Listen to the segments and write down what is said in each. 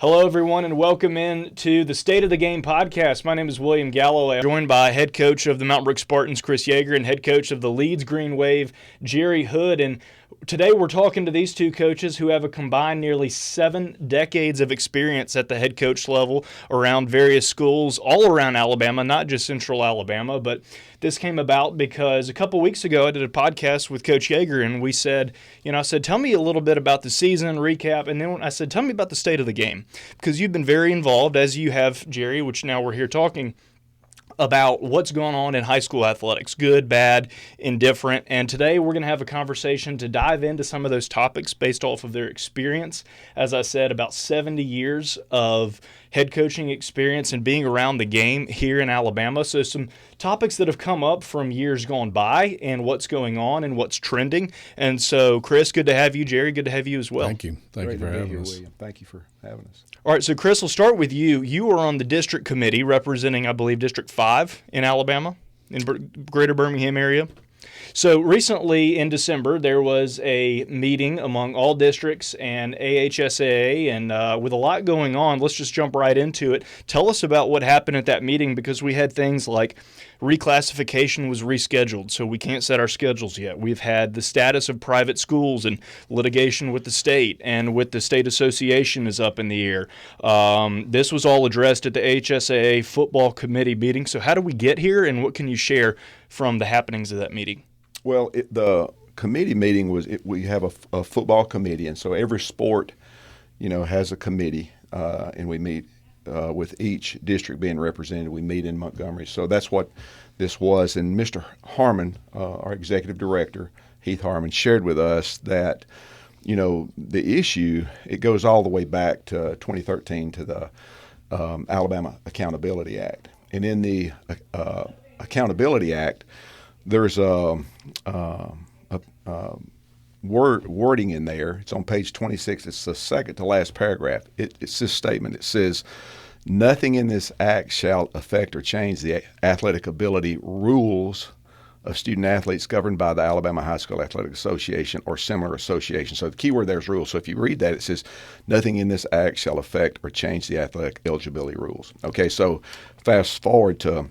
Hello, everyone, and welcome in to the State of the Game podcast. My name is William Galloway. I'm joined by head coach of the Mountain Brook Spartans, Chris Yeager, and head coach of the Leeds Green Wave, Jerry Hood. And today we're talking to these two coaches who have a combined nearly 7 decades of experience at the head coach level around various schools all around Alabama, not just Central Alabama. But this came about because a couple weeks ago I did a podcast with Coach Yeager, and we said, I said, tell me a little bit about the season recap. And then I said, tell me about the state of the game, because you've been very involved, as you have, Jerry, which now we're here talking about what's going on in high school athletics, good, bad, indifferent. And today we're going to have a conversation to dive into some of those topics based off of their experience. As I said, about 70 years of head coaching experience and being around the game here in Alabama. So some topics that have come up from years gone by and what's going on and what's trending. And so, Chris, good to have you. Jerry, good to have you as well. Thank you. Thank you for having us. William. Thank you for having us. All right, so Chris, we'll start with you. You are on the district committee representing, I believe, District 5 in Alabama, in greater Birmingham area. So recently in December, there was a meeting among all districts and AHSAA, and with a lot going on, let's just jump right into it. Tell us about what happened at that meeting, because we had things like reclassification was rescheduled, so we can't set our schedules yet. We've had the status of private schools and litigation with the state, and with the state association is up in the air. This was all addressed at the AHSAA football committee meeting. So how do we get here, and what can you share from the happenings of that meeting? Well, the committee meeting was we have a football committee, and so every sport, has a committee, and we meet with each district being represented. We meet in Montgomery. So that's what this was. And Mr. Harmon, our executive director, Heath Harmon, shared with us that, the issue, it goes all the way back to 2013 to the Alabama Accountability Act. And in the Accountability Act, there's a wording in there. It's on page 26. It's the second to last paragraph. It's this statement. It says, "Nothing in this act shall affect or change the athletic ability rules of student athletes governed by the Alabama High School Athletic Association or similar association." So the key word there is rules. So if you read that, it says, "Nothing in this act shall affect or change the athletic eligibility rules." Okay, so fast forward to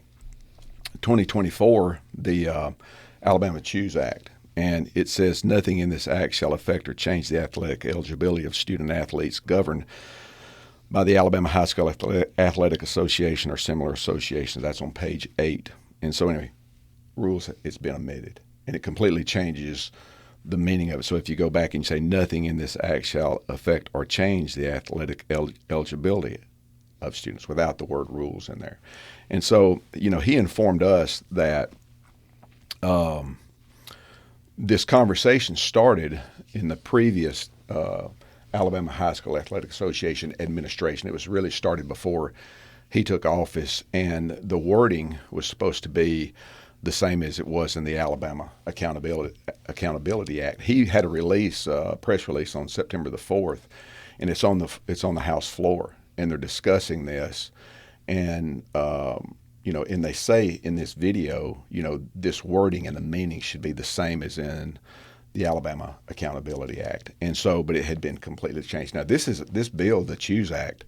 2024, the Alabama Choose Act, and it says nothing in this act shall affect or change the athletic eligibility of student athletes governed by the Alabama High School Athletic Association or similar associations. That's on page 8. And so anyway, rules, it's been omitted, and it completely changes the meaning of it. So if you go back and you say nothing in this act shall affect or change the athletic eligibility of students without the word rules in there. And so, he informed us that this conversation started in the previous Alabama High School Athletic Association administration. It was really started before he took office, and the wording was supposed to be the same as it was in the Alabama Accountability Act. He had a press release on September the 4th, and it's on the House floor. And they're discussing this, and and they say in this video, this wording and the meaning should be the same as in the Alabama Accountability Act. And so, but it had been completely changed. Now, this bill, the Choose Act,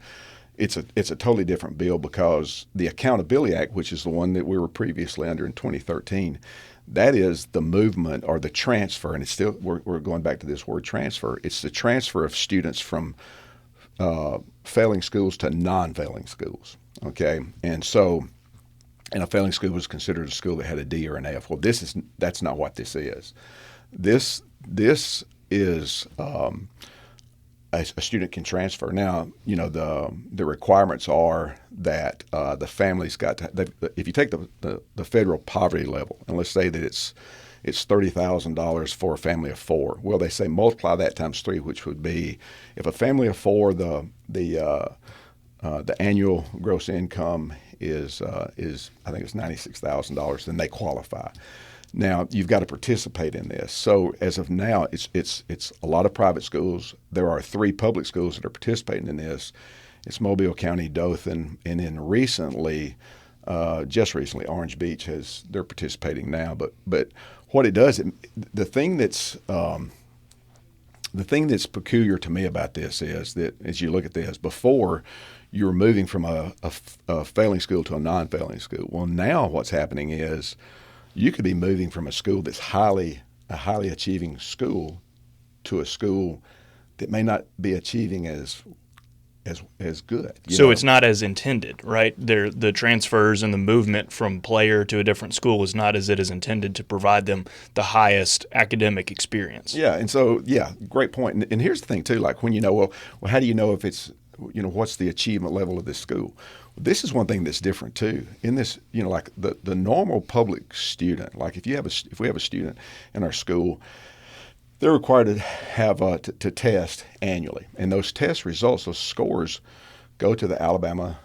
it's a totally different bill, because the Accountability Act, which is the one that we were previously under in 2013, that is the movement or the transfer, and it's still we're going back to this word transfer. It's the transfer of students from failing schools to non-failing schools, okay? And so, a failing school was considered a school that had a D or an F. Well, that's not what this is. This is a student can transfer. Now, the requirements are that the family's got to, if you take the federal poverty level, and let's say that it's $30,000 for a family of 4. Well, they say multiply that times 3, which would be, if a family of 4, the annual gross income is I think it's $96,000, then they qualify. Now, you've got to participate in this. So as of now, it's a lot of private schools. There are 3 public schools that are participating in this. It's Mobile County, Dothan, and then just recently, Orange Beach they're participating now. But what it does, the thing that's the thing that's peculiar to me about this is that as you look at this, before you were moving from a failing school to a non-failing school. Well, now what's happening is you could be moving from a school that's a highly achieving school to a school that may not be achieving as good. So it's not as intended, right? The transfers and the movement from player to a different school is not as it is intended to provide them the highest academic experience. Yeah, and so, great point. And here's the thing, too, like when well, how do you know if it's, what's the achievement level of this school? This is one thing that's different, too. In this, like the normal public student, like if we have a student in our school, they're required to have to test annually, and those test results, those scores, go to the Alabama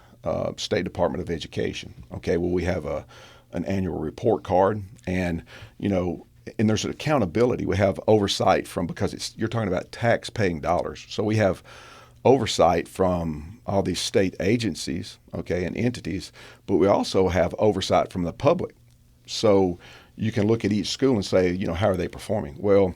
State Department of Education. Okay, well, we have an annual report card, and and there's an accountability. We have oversight because you're talking about tax-paying dollars, so we have oversight from all these state agencies, okay, and entities, but we also have oversight from the public. So you can look at each school and say, how are they performing? Well,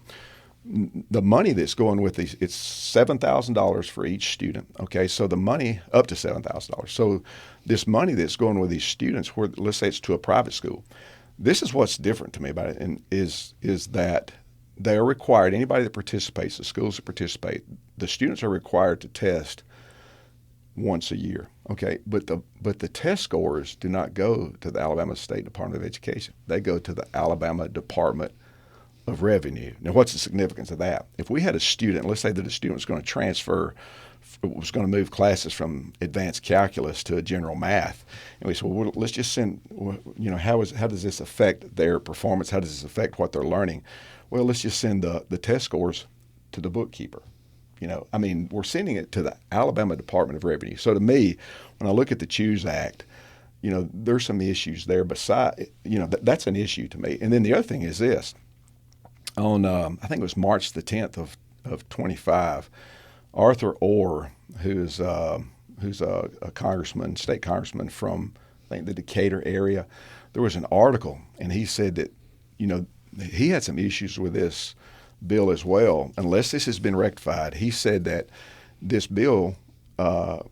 the money that's going with these, it's $7,000 for each student. Okay, so the money up to $7,000. So this money that's going with these students, where let's say it's to a private school, this is what's different to me about it, and is that they are required. Anybody that participates, the schools that participate, the students are required to test once a year. Okay, but the test scores do not go to the Alabama State Department of Education. They go to the Alabama Department of Revenue. Now, what's the significance of that? If we had a student, let's say that a student was going to move classes from advanced calculus to general math, and we said, well, let's just send, how does this affect their performance? How does this affect what they're learning? Well, let's just send the test scores to the bookkeeper. We're sending it to the Alabama Department of Revenue. So to me, when I look at the CHOOSE Act, there's some issues there. Besides, that's an issue to me. And then the other thing is this. On I think it was March the 10th of 25, Arthur Orr, who's a state congressman from I think the Decatur area, there was an article, and he said that he had some issues with this bill as well. Unless this has been rectified, he said that this bill, the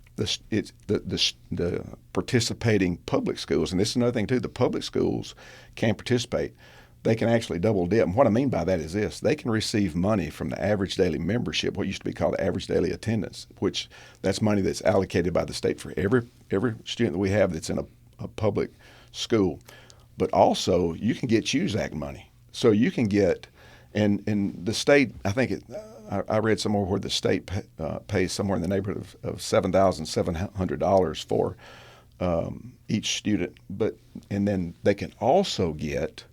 participating public schools, and this is another thing too, the public schools can participate. They can actually double dip. And what I mean by that is this. They can receive money from the average daily membership, what used to be called average daily attendance, which that's money that's allocated by the state for every student that we have that's in a public school. But also, you can get CHOOSE Act money. So you can get, and the state, I think I read somewhere where the state pays somewhere in the neighborhood of $7,700 for each student. And then they can also get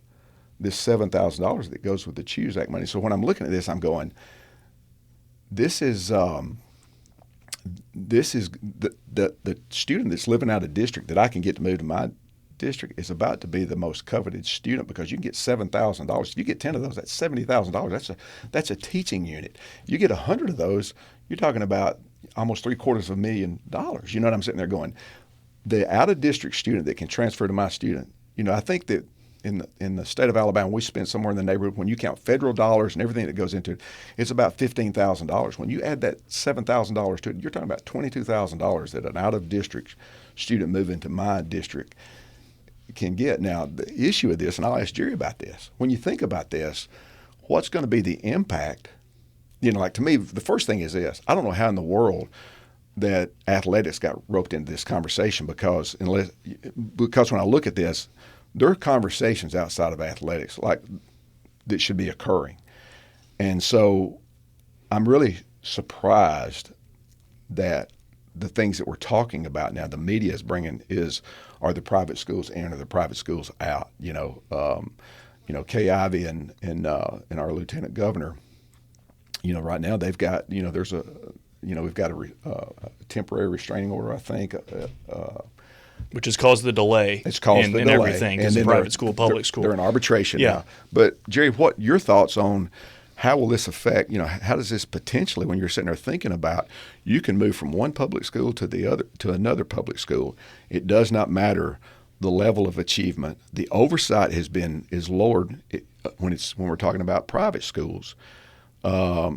this $7,000 that goes with the CHOOSE Act money. So when I'm looking at this, I'm going, this is the student that's living out of district that I can get to move to my district is about to be the most coveted student, because you can get $7,000. If you get 10 of those, that's $70,000. That's a teaching unit. You get 100 of those, you're talking about almost $750,000. You know what I'm sitting there going? The out of district student that can transfer to my student. I think that in the state of Alabama, we spend somewhere in the neighborhood, when you count federal dollars and everything that goes into it, it's about $15,000. When you add that $7,000 to it, you're talking about $22,000 that an out-of-district student moving to my district can get. Now, the issue of this, and I'll ask Jerry about this, when you think about this, what's going to be the impact? Like to me, the first thing is this. I don't know how in the world that athletics got roped into this conversation, because when I look at this, there are conversations outside of athletics that should be occurring. And so I'm really surprised that the things that we're talking about now, the media is bringing are the private schools in or the private schools out? Kay Ivey and our lieutenant governor, right now they've got, we've got a temporary restraining order, I think, which has caused the delay. It's caused the delay. Everything. It's a private school, public school. They're in arbitration now. But Jerry, what your thoughts on how will this affect? How does this potentially, when you're sitting there thinking about, you can move from one public school to another public school. It does not matter the level of achievement. The oversight is lowered when we're talking about private schools.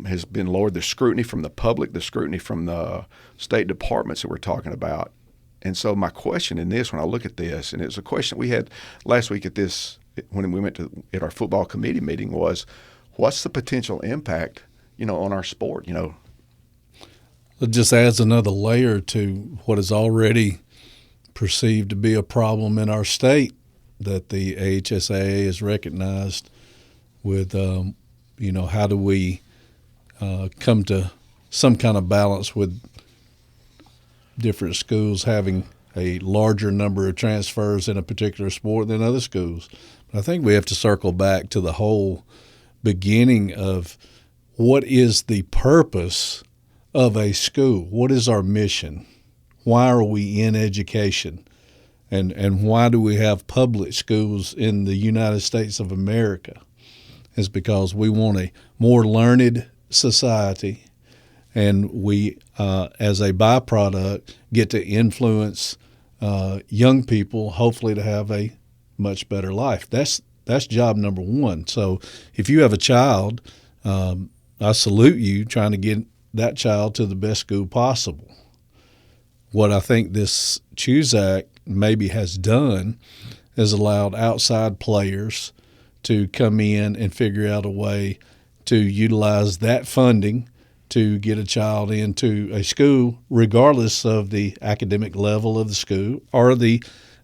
has been lowered. The scrutiny from the public, the scrutiny from the state departments that we're talking about. And so my question in this, when I look at this, and it was a question we had last week when we went at our football committee meeting, was what's the potential impact, on our sport, It just adds another layer to what is already perceived to be a problem in our state that the AHSAA has recognized with, how do we come to some kind of balance with different schools having a larger number of transfers in a particular sport than other schools. But I think we have to circle back to the whole beginning of what is the purpose of a school? What is our mission? Why are we in education? And why do we have public schools in the United States of America? It's because we want a more learned society, and we, as a byproduct, get to influence young people, hopefully to have a much better life. That's job number one. So if you have a child, I salute you trying to get that child to the best school possible. What I think this Choose Act maybe has done is allowed outside players to come in and figure out a way to utilize that funding to get a child into a school, regardless of the academic level of the school or the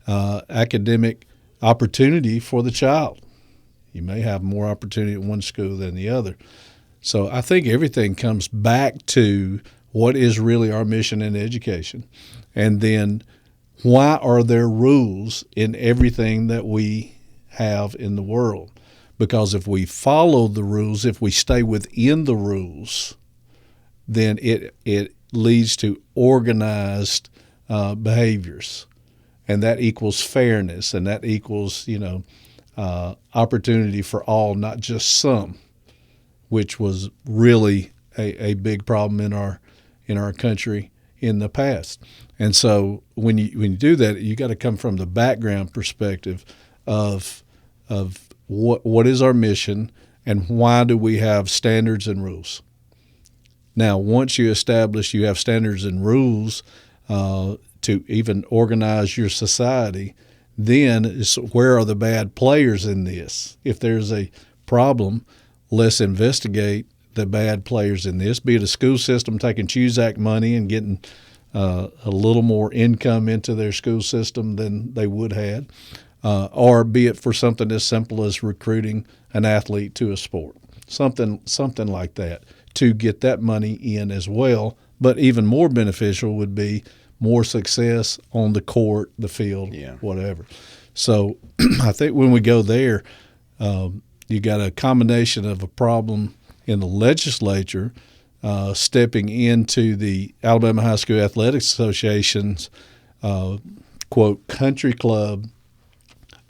academic opportunity for the child. You may have more opportunity at one school than the other. So I think everything comes back to what is really our mission in education. And then why are there rules in everything that we have in the world? Because if we follow the rules, if we stay within the rules, then it leads to organized behaviors. And that equals fairness, and that equals, opportunity for all, not just some, which was really a big problem in our country in the past. And so when you do that, you got to come from the background perspective of what is our mission and why do we have standards and rules. Now, once you establish you have standards and rules to even organize your society, then it's where are the bad players in this? If there's a problem, let's investigate the bad players in this, be it a school system taking Choose Act money and getting a little more income into their school system than they would have, or be it for something as simple as recruiting an athlete to a sport, something like that, to get that money in as well. But even more beneficial would be more success on the court, the field, whatever. So I think when we go there, you got a combination of a problem in the legislature stepping into the Alabama High School Athletics Association's, quote, country club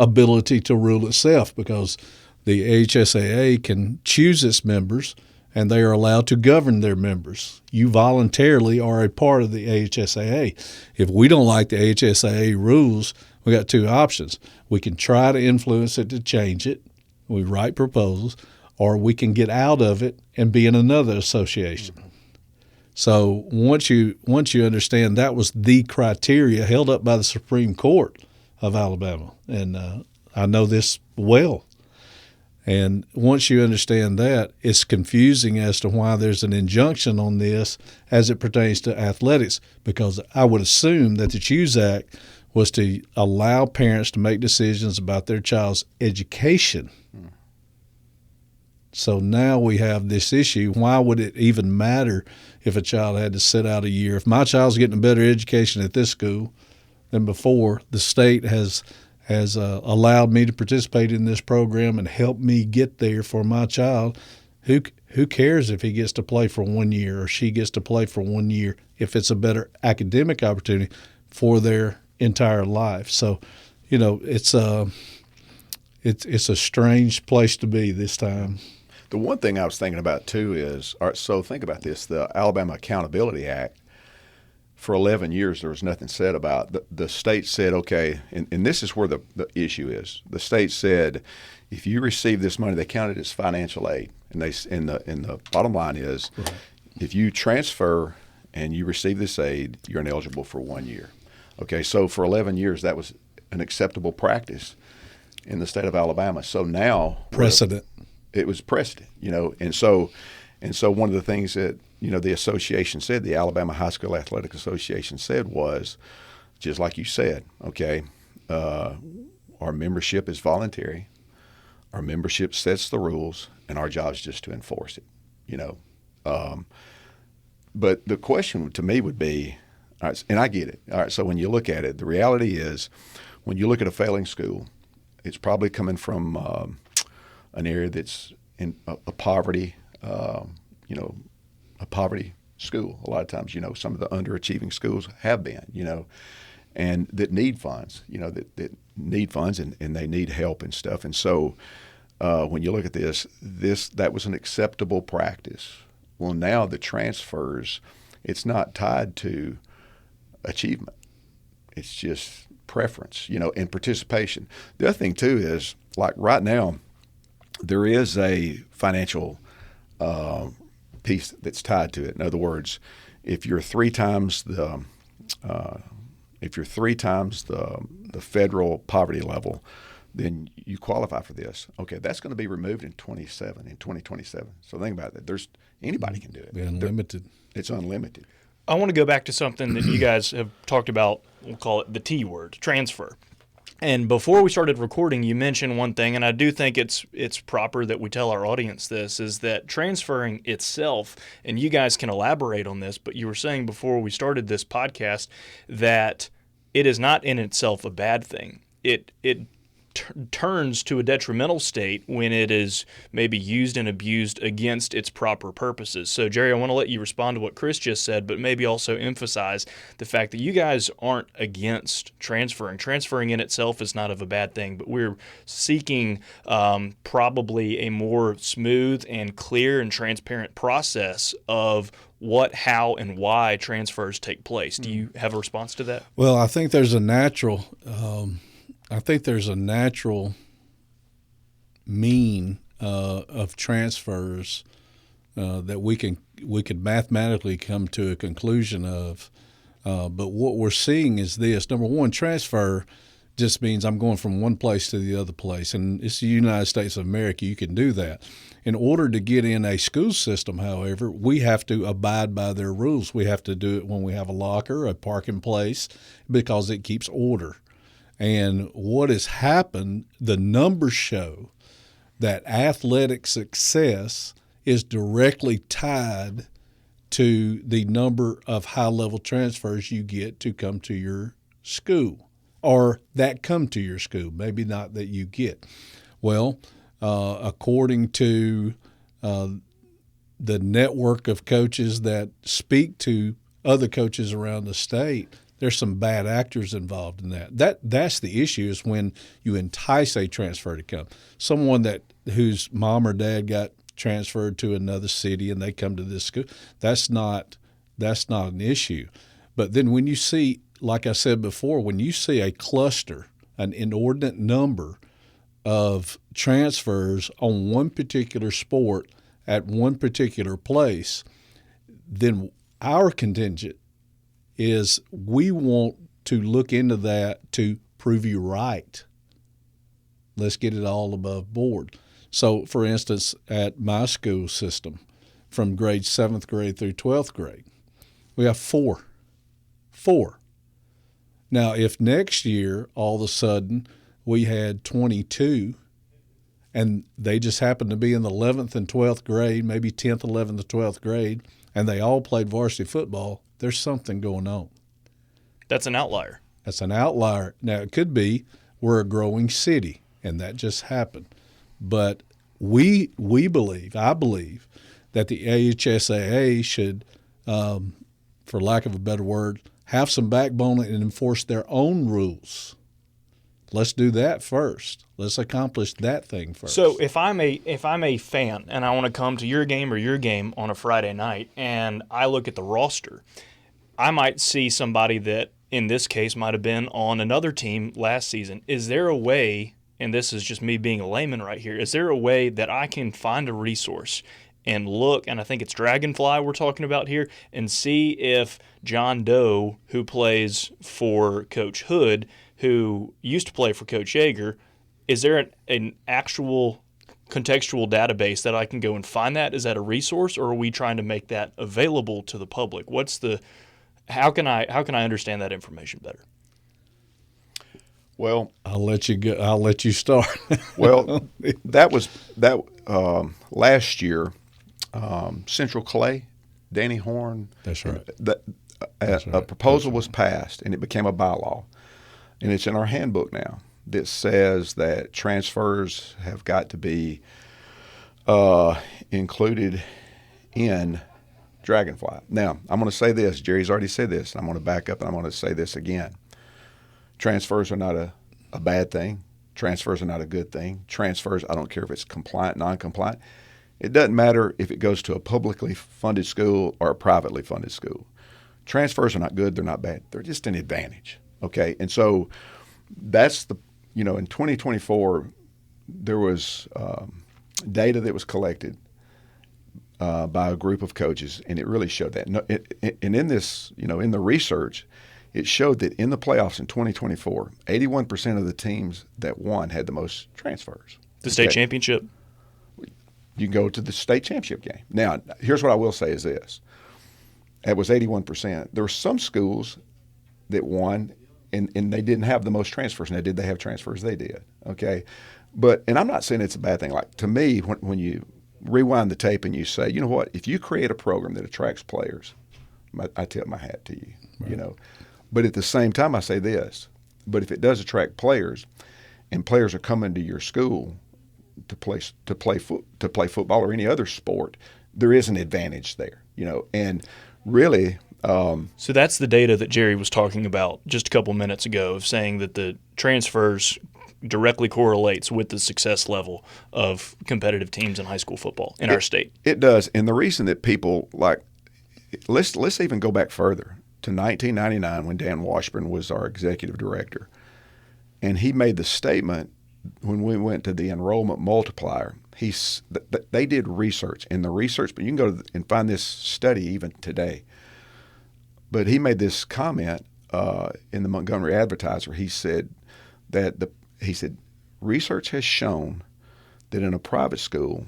ability to rule itself, because the AHSAA can choose its members and they are allowed to govern their members. You voluntarily are a part of the AHSAA. If we don't like the AHSAA rules, we got two options. We can try to influence it to change it. We write proposals, or we can get out of it and be in another association. So once you understand that was the criteria held up by the Supreme Court of Alabama, and I know this well. And once you understand that, it's confusing as to why there's an injunction on this as it pertains to athletics, because I would assume that the Choose Act was to allow parents to make decisions about their child's education. So now we have this issue. Why would it even matter if a child had to sit out a year? If my child's getting a better education at this school than before, the state has allowed me to participate in this program and help me get there for my child. Who cares if he gets to play for 1 year or she gets to play for 1 year if it's a better academic opportunity for their entire life? So, it's a strange place to be this time. The one thing I was thinking about too is, all right, so think about this, the Alabama Accountability Act, for 11 years, there was nothing said about it. The state said, okay, and this is where the issue is. The state said, if you receive this money, they count it as financial aid. And the bottom line is, right, if you transfer and you receive this aid, you're ineligible for 1 year. Okay, so for 11 years, that was an acceptable practice in the state of Alabama. So now precedent. It was precedent, and so one of the things that the association said, the Alabama High School Athletic Association said was, just like you said, okay, our membership is voluntary, our membership sets the rules, and our job is just to enforce it, But the question to me would be, all right, and I get it. All right, so when you look at it, the reality is, when you look at a failing school, it's probably coming from an area that's in a poverty, a poverty school. A lot of times, some of the underachieving schools have been, and that need funds, that need funds and they need help and stuff. And so when you look at that was an acceptable practice. Well, now the transfers, it's not tied to achievement. It's just preference, and participation. The other thing, too, is, like right now, there is a financial piece that's tied to it. In other words, if you're three times the federal poverty level, then you qualify for this. Okay, that's going to be removed in 2027. So think about that. Anybody can do it. Unlimited. It's unlimited. I want to go back to something that you guys have talked about. We'll call it the T word, transfer. And before we started recording, you mentioned one thing, and I do think it's proper that we tell our audience this, is that transferring itself, and you guys can elaborate on this, but you were saying before we started this podcast that it is not in itself a bad thing. It turns to a detrimental state when it is maybe used and abused against its proper purposes. So, Jerry, I want to let you respond to what Chris just said, but maybe also emphasize the fact that you guys aren't against transferring. Transferring in itself is not of a bad thing, but we're seeking probably a more smooth and clear and transparent process of what, how, and why transfers take place. Do you have a response to that? Well, I think there's a natural mean of transfers that we could mathematically come to a conclusion of. But what we're seeing is this. Number one, transfer just means I'm going from one place to the other place. And it's the United States of America. You can do that. In order to get in a school system, however, we have to abide by their rules. We have to do it when we have a locker, a parking place, because it keeps order. And what has happened, the numbers show that athletic success is directly tied to the number of high-level transfers you get to come to your school, or that come to your school, maybe not that you get. Well, according to the network of coaches that speak to other coaches around the state, there's some bad actors involved in that. That's the issue, is when you entice a transfer to come. Someone whose mom or dad got transferred to another city and they come to this school, that's not an issue. But then when you see, like I said before, when you see a cluster, an inordinate number of transfers on one particular sport at one particular place, then our contingent is we want to look into that to prove you right. Let's get it all above board. So, for instance, at my school system, from grade 7th grade through 12th grade, we have four. Now, if next year, all of a sudden, we had 22, and they just happened to be in the 11th and 12th grade, maybe 10th, 11th, and 12th grade, and they all played varsity football, there's something going on. That's an outlier. That's an outlier. Now, it could be we're a growing city, and that just happened. But I believe that the AHSAA should, for lack of a better word, have some backbone and enforce their own rules. Let's do that first. Let's accomplish that thing first. So if I'm a fan and I want to come to your game or your game on a Friday night, and I look at the roster, I might see somebody that in this case might have been on another team last season. Is there a way, and this is just me being a layman right here, is there a way that I can find a resource and look, and I think it's Dragonfly we're talking about here, and see if John Doe, who plays for Coach Hood, who used to play for Coach Yeager, is there an actual contextual database that I can go and find that? Is that a resource, or are we trying to make that available to the public? How can I understand that information better? Well, I'll let you go. I'll let you start. well, that was last year. Central Clay, Danny Horn. That's right. A proposal was passed, and it became a bylaw, and it's in our handbook now that says that transfers have got to be included in Dragonfly. Now, I'm going to say this. Jerry's already said this. And I'm going to back up, and I'm going to say this again. Transfers are not a bad thing. Transfers are not a good thing. Transfers, I don't care if it's compliant, non-compliant. It doesn't matter if it goes to a publicly funded school or a privately funded school. Transfers are not good. They're not bad. They're just an advantage. Okay? And so that's in 2024, there was data that was collected by a group of coaches, and it really showed that. And in this, in the research, it showed that in the playoffs in 2024, 81% of the teams that won had the most transfers. The state championship? You can go to the state championship game. Now, here's what I will say is this. It was 81%. There were some schools that won, and they didn't have the most transfers. Now, did they have transfers? They did, okay? And I'm not saying it's a bad thing. Like, to me, when you rewind the tape and you say, you know what, if you create a program that attracts players, I tip my hat to you, right. But at the same time, I say this, but if it does attract players and players are coming to your school to play football or any other sport, there is an advantage there, and really. So that's the data that Jerry was talking about just a couple minutes ago, of saying that the transfers directly correlates with the success level of competitive teams in high school football in our state. It does, and the reason that people let's even go back further to 1999 when Dan Washburn was our executive director, and he made the statement when we went to the enrollment multiplier. They did research, and the research, but you can go and find this study even today. But he made this comment in the Montgomery Advertiser. He said that research has shown that in a private school,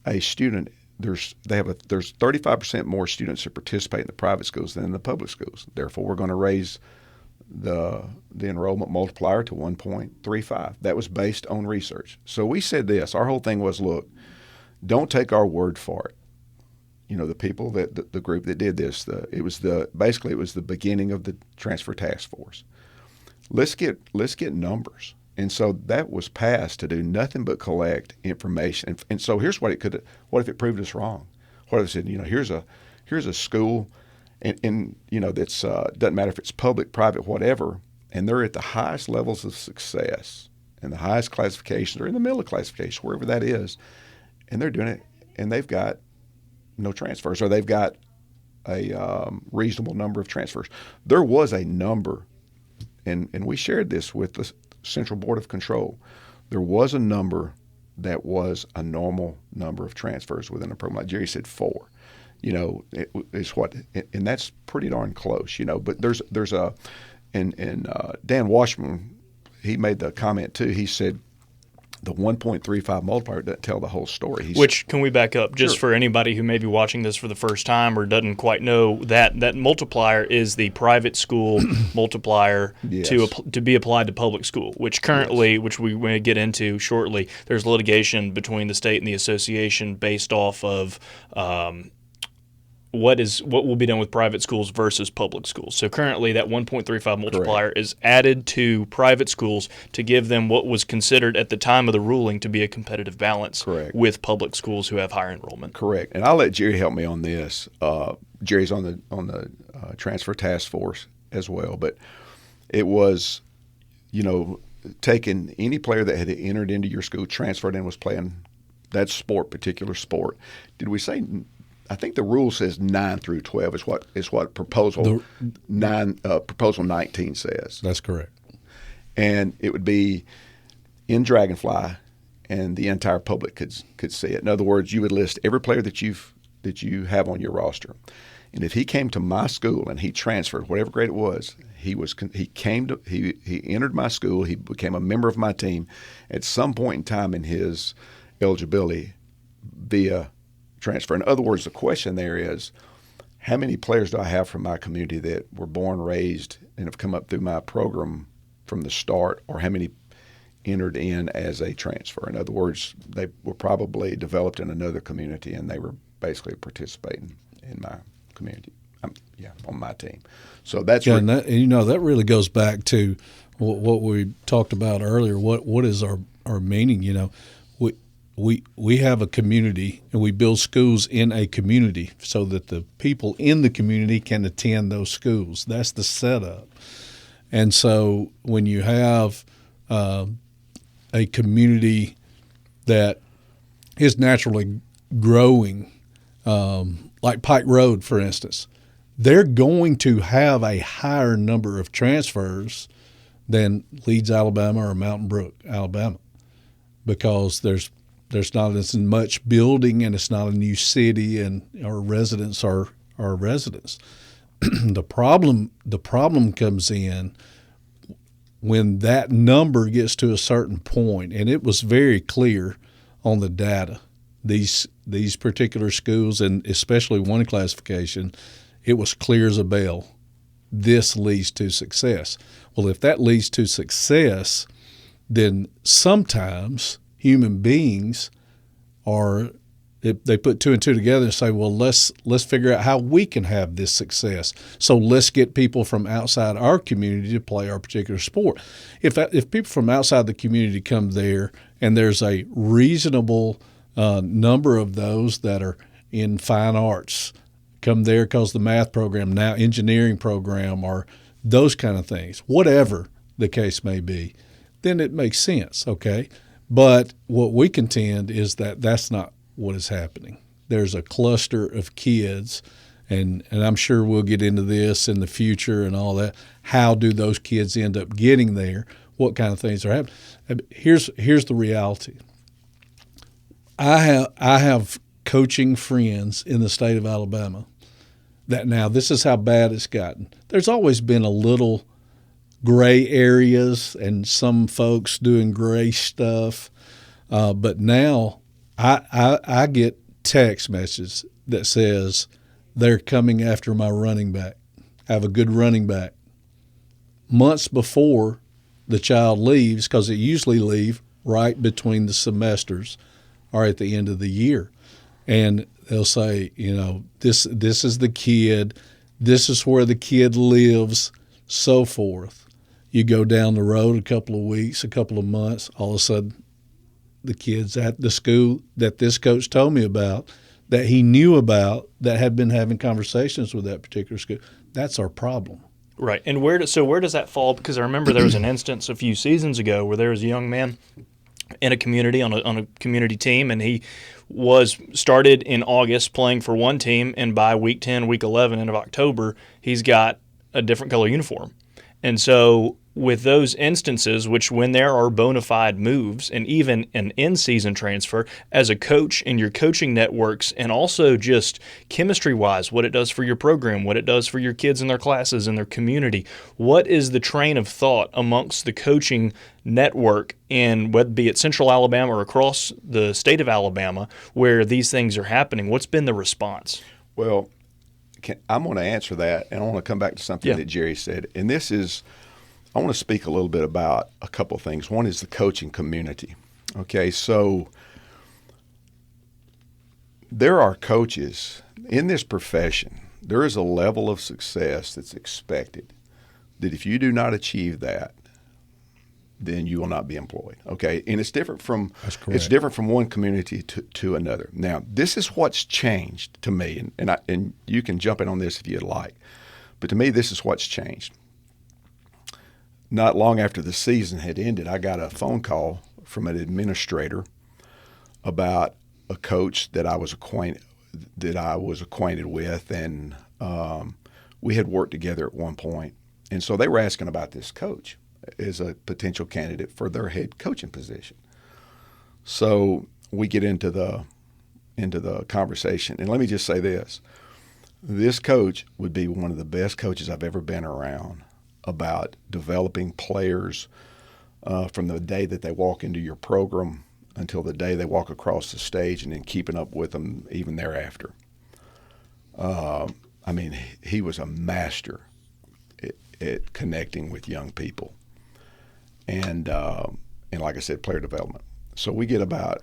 a student there's 35% more students that participate in the private schools than in the public schools. Therefore, we're going to raise the enrollment multiplier to 1.35. That was based on research. So we said this. Our whole thing was, look, don't take our word for it. The people the group that did this, it was the beginning of the transfer task force. Let's get numbers. And so that was passed to do nothing but collect information. And so here's what if it proved us wrong? What if it said, here's a school, and that's doesn't matter if it's public, private, whatever, and they're at the highest levels of success and the highest classifications, or in the middle of classification, wherever that is, and they're doing it, and they've got no transfers, or they've got a reasonable number of transfers. There was a number, and we shared this with the Central Board of Control. There was a number that was a normal number of transfers within a program. Like Jerry said, 4. Is what, and that's pretty darn close. But there's a, and Dan Washburn, he made the comment too. He said the 1.35 multiplier doesn't tell the whole story. Which, can we back up just Sure. for anybody who may be watching this for the first time or doesn't quite know, that multiplier is the private school multiplier Yes. to be applied to public school, which currently, which we may get into shortly, there's litigation between the state and the association based off of what will be done with private schools versus public schools. So currently that 1.35 multiplier is added to private schools to give them what was considered at the time of the ruling to be a competitive balance Correct. with public schools who have higher enrollment. Correct. And I'll let Jerry help me on this. Jerry's on the transfer task force as well, but it was, taking any player that had entered into your school, transferred in, was playing that particular sport. Did we say? I think the rule says 9 through 12 is what proposal 19 says. That's correct. And it would be in Dragonfly, and the entire public could see it. In other words, you would list every player that you have on your roster. And if he came to my school and he transferred, whatever grade it was, he entered my school, he became a member of my team at some point in time in his eligibility via transfer. In other words, the question there is, how many players do I have from my community that were born, raised, and have come up through my program from the start, or how many entered in as a transfer? In other words, they were probably developed in another community and they were basically participating in my community, on my team. So that's and that really goes back to what we talked about earlier. What is our meaning? We have a community, and we build schools in a community so that the people in the community can attend those schools. That's the setup. And so when you have a community that is naturally growing, like Pike Road, for instance, they're going to have a higher number of transfers than Leeds, Alabama, or Mountain Brook, Alabama, because there's not as much building, and it's not a new city, and our residents are residents. The problem comes in when that number gets to a certain point, and it was very clear on the data. These particular schools, and especially one classification, it was clear as a bell. This leads to success. Well, if that leads to success, then sometimes human beings they put 2 and 2 together and say, well, let's figure out how we can have this success. So let's get people from outside our community to play our particular sport. If people from outside the community come there, and there's a reasonable number of those that are in fine arts, come there because the math program, now engineering program, or those kind of things, whatever the case may be, then it makes sense, okay? But what we contend is that that's not what is happening. There's a cluster of kids, and I'm sure we'll get into this in the future and all that. How do those kids end up getting there? What kind of things are happening? Here's the reality. I have coaching friends in the state of Alabama that now this is how bad it's gotten. There's always been a little gray areas and some folks doing gray stuff, but now I get text messages that says they're coming after my running back. I have a good running back. Months before the child leaves, because they usually leave right between the semesters or at the end of the year. And they'll say, this is the kid, this is where the kid lives, so forth. You go down the road a couple of weeks, a couple of months, all of a sudden the kid's at the school that this coach told me about, that he knew about, that had been having conversations with that particular school. That's our problem. Right. And where does that fall? Because I remember there was an instance a few seasons ago where there was a young man in a community on a community team, and he was started in August playing for one team, and by week 10, week 11, end of October, he's got a different color uniform. And so with those instances, which when there are bona fide moves and even an in-season transfer, as a coach in your coaching networks, and also just chemistry-wise, what it does for your program, what it does for your kids in their classes and their community, what is the train of thought amongst the coaching network in, whether it be at Central Alabama or across the state of Alabama, where these things are happening? What's been the response? Well, I'm going to answer that, and I want to come back to something that Jerry said. And I want to speak a little bit about a couple of things. One is the coaching community. Okay, so there are coaches in this profession. There is a level of success that's expected that if you do not achieve that, then you will not be employed. Okay, and it's different from one community to another. Now, this is what's changed to me, and you can jump in on this if you'd like, but to me, this is what's changed. Not long after the season had ended, I got a phone call from an administrator about a coach that I was acquainted that I was acquainted with, and we had worked together at one point. And so they were asking about this coach as a potential candidate for their head coaching position. So we get into the conversation, and let me just say this. This coach would be one of the best coaches I've ever been around about developing players from the day that they walk into your program until the day they walk across the stage, and then keeping up with them even thereafter. I mean, he was a master at connecting with young people, and like I said, player development. So we get about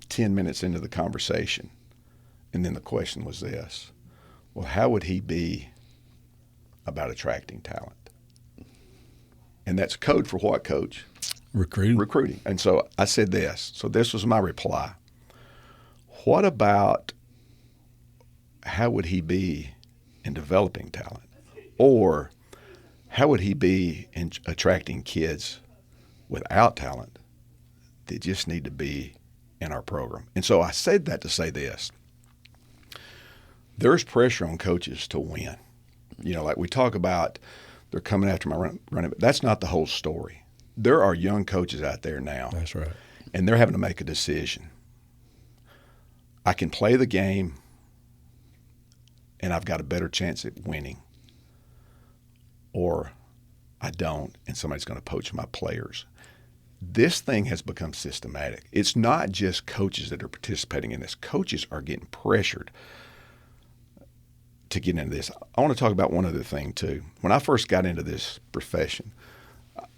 10 minutes into the conversation, and then the question was this: well, how would he be about attracting talent? And that's code for what, Coach? Recruiting. And so I said this. So this was my reply. What about how would he be in developing talent? Or how would he be in attracting kids without talent that just need to be in our program? And so I said that to say this. There's pressure on coaches to win. You know, like we talk about, they're coming after my running. That's not the whole story. There are young coaches out there now. That's right. And they're having to make a decision. I can play the game, and I've got a better chance at winning. Or I don't, and somebody's going to poach my players. This thing has become systematic. It's not just coaches that are participating in this. Coaches are getting pressured to get into this. I want to talk about one other thing, too. When I first got into this profession,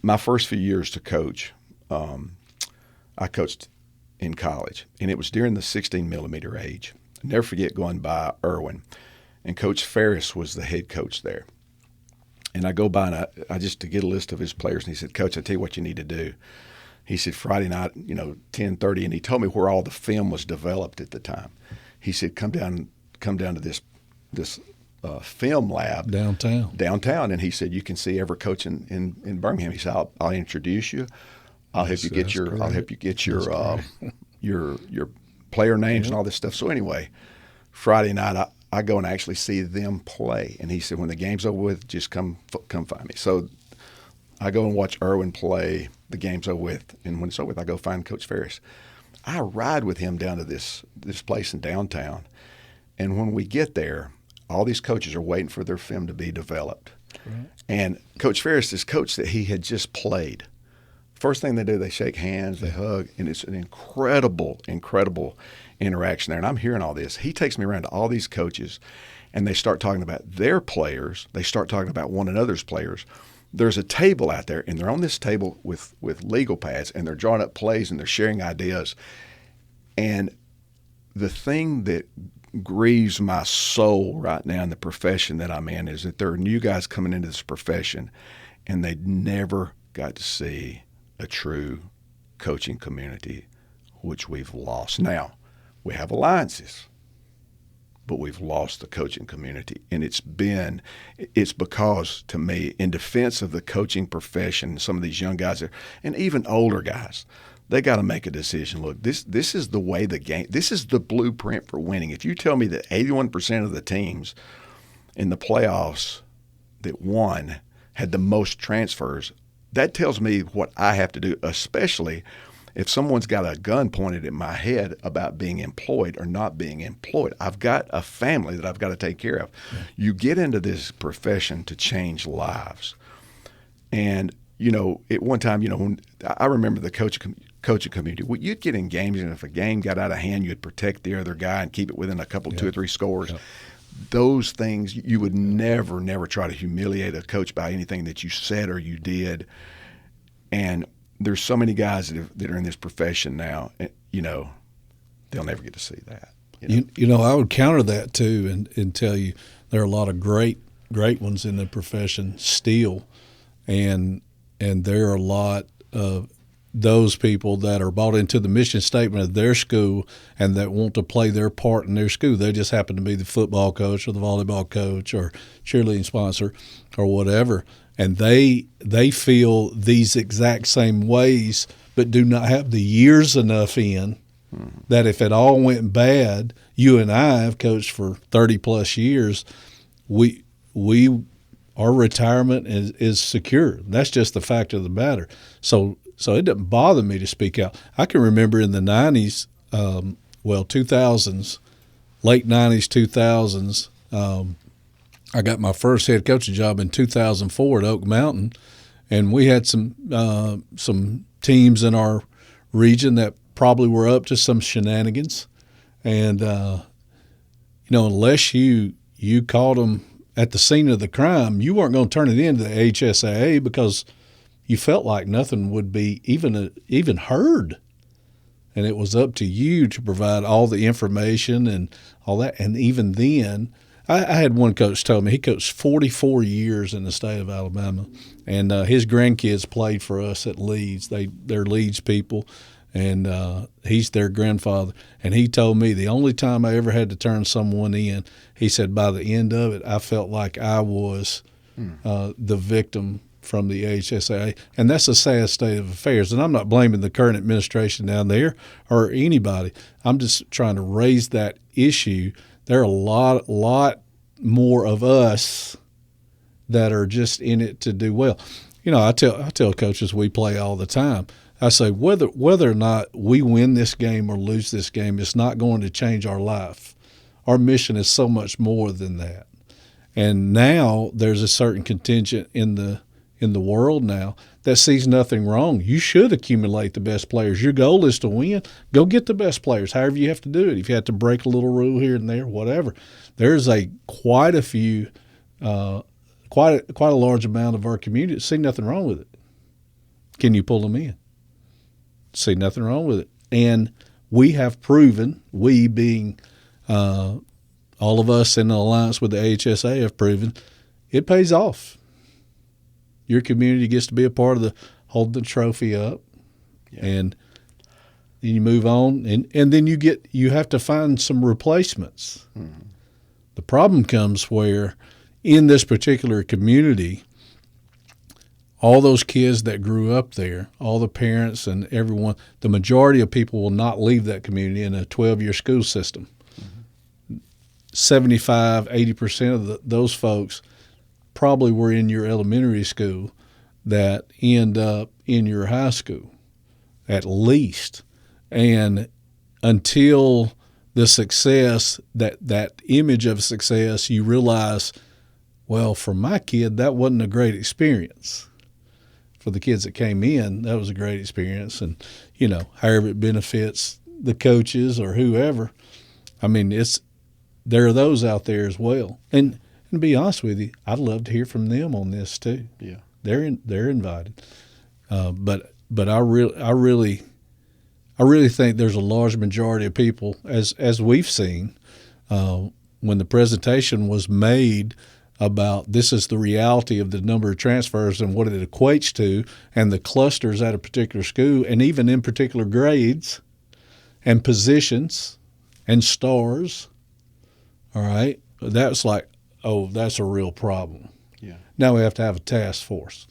my first few years to coach, I coached in college, and it was during the 16-millimeter age. I'll never forget going by Irwin, and Coach Ferris was the head coach there. And I go by, and I just to get a list of his players, and he said, Coach, I tell you what you need to do. He said, Friday night, 10:30, and he told me where all the film was developed at the time. He said, come down to this film lab downtown, and he said, you can see every coach in Birmingham. He said, I'll introduce you. I'll help you get your player names and all this stuff. So anyway, Friday night I go and actually see them play, and he said, when the game's over with, just come find me. So I go and watch Irwin play. The game's over with, and when it's over with, I go find Coach Ferris. I ride with him down to this place in downtown, and when we get there, all these coaches are waiting for their film to be developed. Right. And Coach Ferris is coach that he had just played. First thing they do, they shake hands, they hug, and it's an incredible interaction there. And I'm hearing all this. He takes me around to all these coaches, and they start talking about their players. They start talking about one another's players. There's a table out there, and they're on this table with legal pads, and they're drawing up plays, and they're sharing ideas. And the thing that grieves my soul right now in the profession that I'm in is that there are new guys coming into this profession, and they never got to see a true coaching community, which we've lost. Now, we have alliances, but we've lost the coaching community. And it's because, to me, in defense of the coaching profession, some of these young guys, and even older guys, they got to make a decision. Look, this is the way the game, this is the blueprint for winning. If you tell me that 81% of the teams in the playoffs that won had the most transfers, that tells me what I have to do, especially if someone's got a gun pointed at my head about being employed or not being employed. I've got a family that I've got to take care of. Yeah. You get into this profession to change lives. And, at one time, when I remember the coaching community, you'd get in games, and if a game got out of hand, you'd protect the other guy and keep it within a couple, 2 or 3 scores. Yep. Those things, you would never try to humiliate a coach by anything that you said or you did. And there's so many guys that are in this profession now, they'll never get to see that. I would counter that too and tell you there are a lot of great ones in the profession still, and there are a lot of those people that are bought into the mission statement of their school and that want to play their part in their school. They just happen to be the football coach or the volleyball coach or cheerleading sponsor or whatever. And they feel these exact same ways but do not have the years enough in that if it all went bad, you and I have coached for 30-plus years, our retirement is secure. That's just the fact of the matter. So it doesn't bother me to speak out. I can remember in the 90s, 2000s, late 90s, 2000s, I got my first head coaching job in 2004 at Oak Mountain, and we had some teams in our region that probably were up to some shenanigans, and unless you caught them at the scene of the crime, you weren't going to turn it into the HSAA because you felt like nothing would be even heard, and it was up to you to provide all the information and all that. And even then, I had one coach tell me he coached 44 years in the state of Alabama, and his grandkids played for us at Leeds. They're Leeds people, and he's their grandfather. And he told me the only time I ever had to turn someone in, he said by the end of it, I felt like I was the victim from the HSA. And that's a sad state of affairs. And I'm not blaming the current administration down there or anybody. I'm just trying to raise that issue. There are a lot more of us that are just in it to do well. I tell coaches we play all the time. I say whether or not we win this game or lose this game, it's not going to change our life. Our mission is so much more than that. And now there's a certain contingent in the world now that sees nothing wrong. You should accumulate the best players. Your goal is to win. Go get the best players, however you have to do it. If you have to break a little rule here and there, whatever. There's quite a large amount of our community that see nothing wrong with it. Can you pull them in? See nothing wrong with it. And we have proven, we being all of us in alliance with the HSA have proven, it pays off. Your community gets to be a part of hold the trophy up, and then you move on, and then you have to find some replacements. Mm-hmm. The problem comes where in this particular community, all those kids that grew up there, all the parents and everyone, the majority of people will not leave that community in a 12-year school system. Mm-hmm. 75, 80% of those folks probably were in your elementary school that end up in your high school, at least. And until the success, that image of success, you realize, well, for my kid, that wasn't a great experience. For the kids that came in, that was a great experience. And, however it benefits the coaches or whoever, I mean, there are those out there as well. And to be honest with you, I'd love to hear from them on this too. Yeah, they're invited. But I really think there's a large majority of people, as we've seen, when the presentation was made about this is the reality of the number of transfers and what it equates to, and the clusters at a particular school, and even in particular grades, and positions, and stars. All right, that's like, oh, that's a real problem. Yeah. Now we have to have a task force.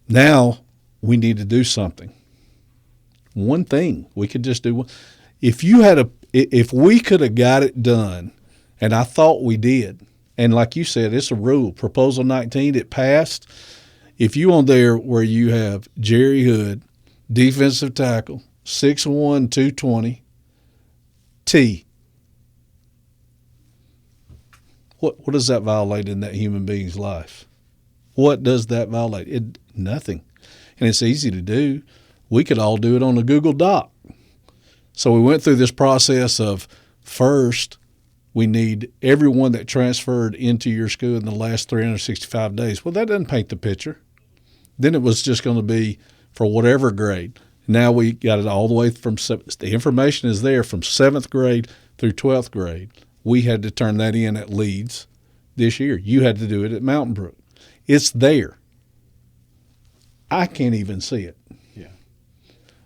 Now we need to do something. One thing we could just do. If we could have got it done, and I thought we did, and like you said, it's a rule. Proposal 19, it passed. If you on there where you have Jerry Hood, defensive tackle, 6'1", 220, T. What does that violate in that human being's life? What does that violate? Nothing. And it's easy to do. We could all do it on a Google Doc. So we went through this process of, first, we need everyone that transferred into your school in the last 365 days. Well, that doesn't paint the picture. Then it was just going to be for whatever grade. Now we got it all the way from – the information is there from 7th grade through 12th grade. We had to turn that in at Leeds this year. You had to do it at Mountain Brook. It's there. I can't even see it. Yeah.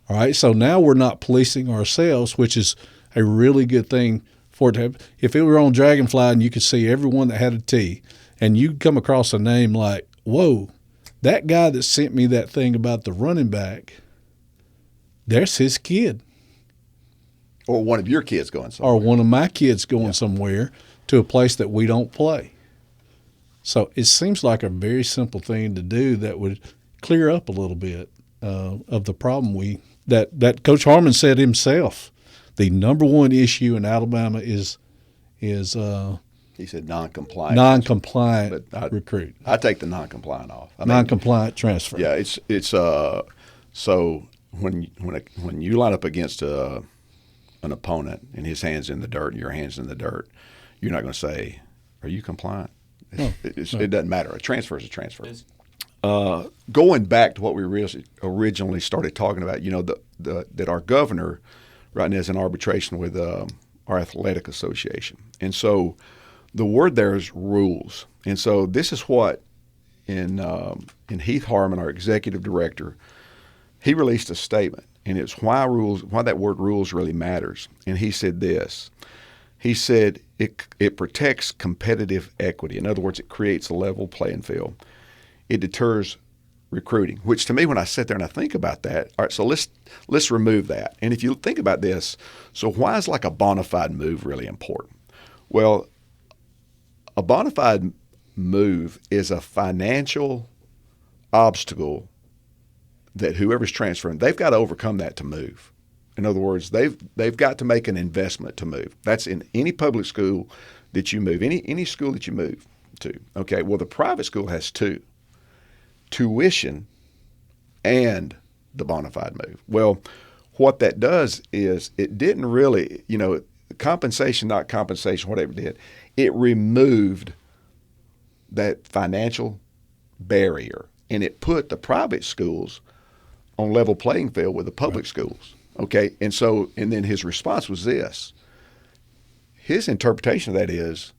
All right, so now we're not policing ourselves, which is a really good thing for it to have. If it were on Dragonfly and you could see everyone that had a T, and you come across a name like, whoa, that guy that sent me that thing about the running back, there's his kid. Or one of your kids going somewhere. or one of my kids going somewhere to a place that we don't play. So it seems like a very simple thing to do that would clear up a little bit of the problem that Coach Harmon said himself. The number one issue in Alabama is he said non-compliant. Non-compliant recruit. I take the non-compliant off. Non-compliant transfer. Yeah, it's so when you line up against an opponent and his hand's in the dirt and your hand's in the dirt, you're not going to say, "Are you compliant?" It doesn't matter. A transfer is a transfer. Going back to what we originally started talking about, that our governor right now is in arbitration with our athletic association, and so the word there is rules. And so this is what in Heath Harmon, our executive director, he released a statement, and it's why that word rules really matters. And he said this. He said it protects competitive equity. In other words, it creates a level playing field. It deters recruiting, which to me, when I sit there and I think about that, all right, so let's remove that. And if you think about this, so why is like a bona fide move really important? Well, a bona fide move is a financial obstacle that whoever's transferring, they've got to overcome that to move. In other words, they've got to make an investment to move. That's in any public school that you move, any school that you move to. Okay, well, the private school has two: tuition and the bona fide move. Well, what that does is it didn't really, compensation, not compensation, whatever it did, it removed that financial barrier, and it put the private schools on level playing field with the public schools. Okay, and then his response was this. His interpretation of that is